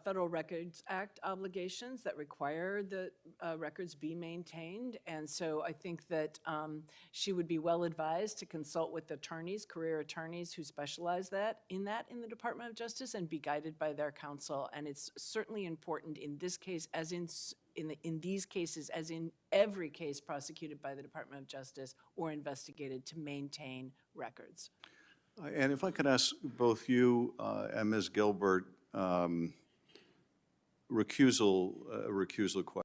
Federal Records Act obligations that require that records be maintained. And so I think that she would be well advised to consult with attorneys, career attorneys who specialize in the Department of Justice and be guided by their counsel. And it's certainly important in this case, as in these cases, as in every case prosecuted by the Department of Justice or investigated, to maintain records. And if I could ask both you and Ms. Gilbert, recusal question.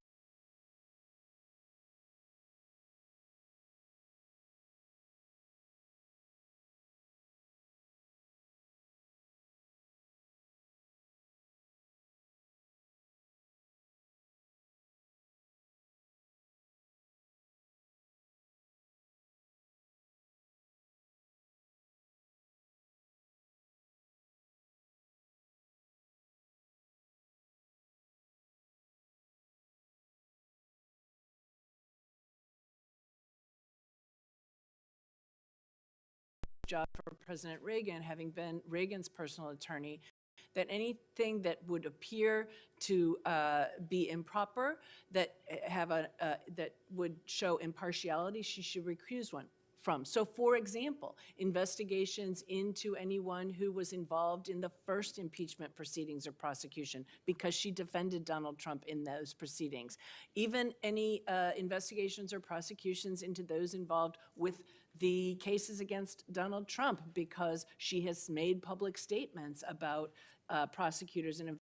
Job for President Reagan, having been Reagan's personal attorney, that anything that would appear to be improper, that that would show impartiality, she should recuse from. So, for example, investigations into anyone who was involved in the first impeachment proceedings or prosecution, because she defended Donald Trump in those proceedings. Even any investigations or prosecutions into those involved with the cases against Donald Trump, because she has made public statements about prosecutors and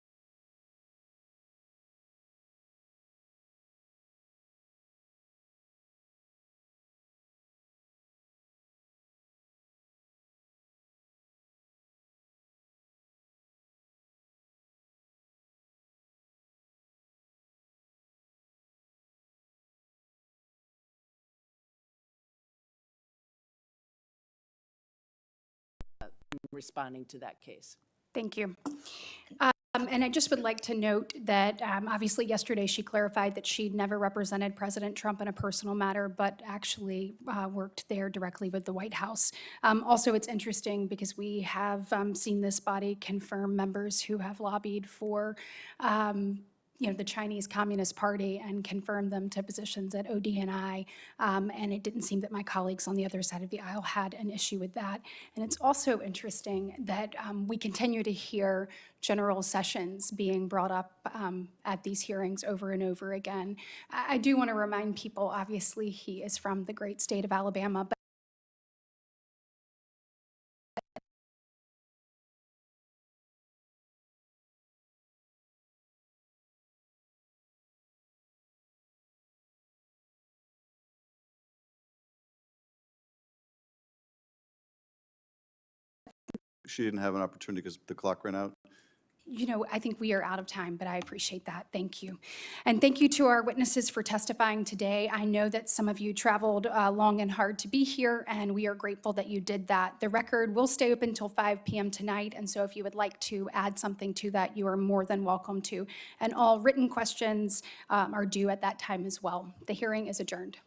responding to that case. Thank you. And I just would like to note that obviously yesterday she clarified that she'd never represented President Trump in a personal matter, but actually worked there directly with the White House. Also, it's interesting because we have seen this body confirm members who have lobbied for the Chinese Communist Party and confirm them to positions at ODNI, and it didn't seem that my colleagues on the other side of the aisle had an issue with that. And it's also interesting that we continue to hear General Sessions being brought up at these hearings over and over again. I do want to remind people, obviously, he is from the great state of Alabama, but She didn't have an opportunity because the clock ran out. I think we are out of time, but I appreciate that. Thank you. And thank you to our witnesses for testifying today. I know that some of you traveled long and hard to be here, and we are grateful that you did that. The record will stay open until 5 p.m. tonight, and so if you would like to add something to that, you are more than welcome to. And all written questions are due at that time as well. The hearing is adjourned.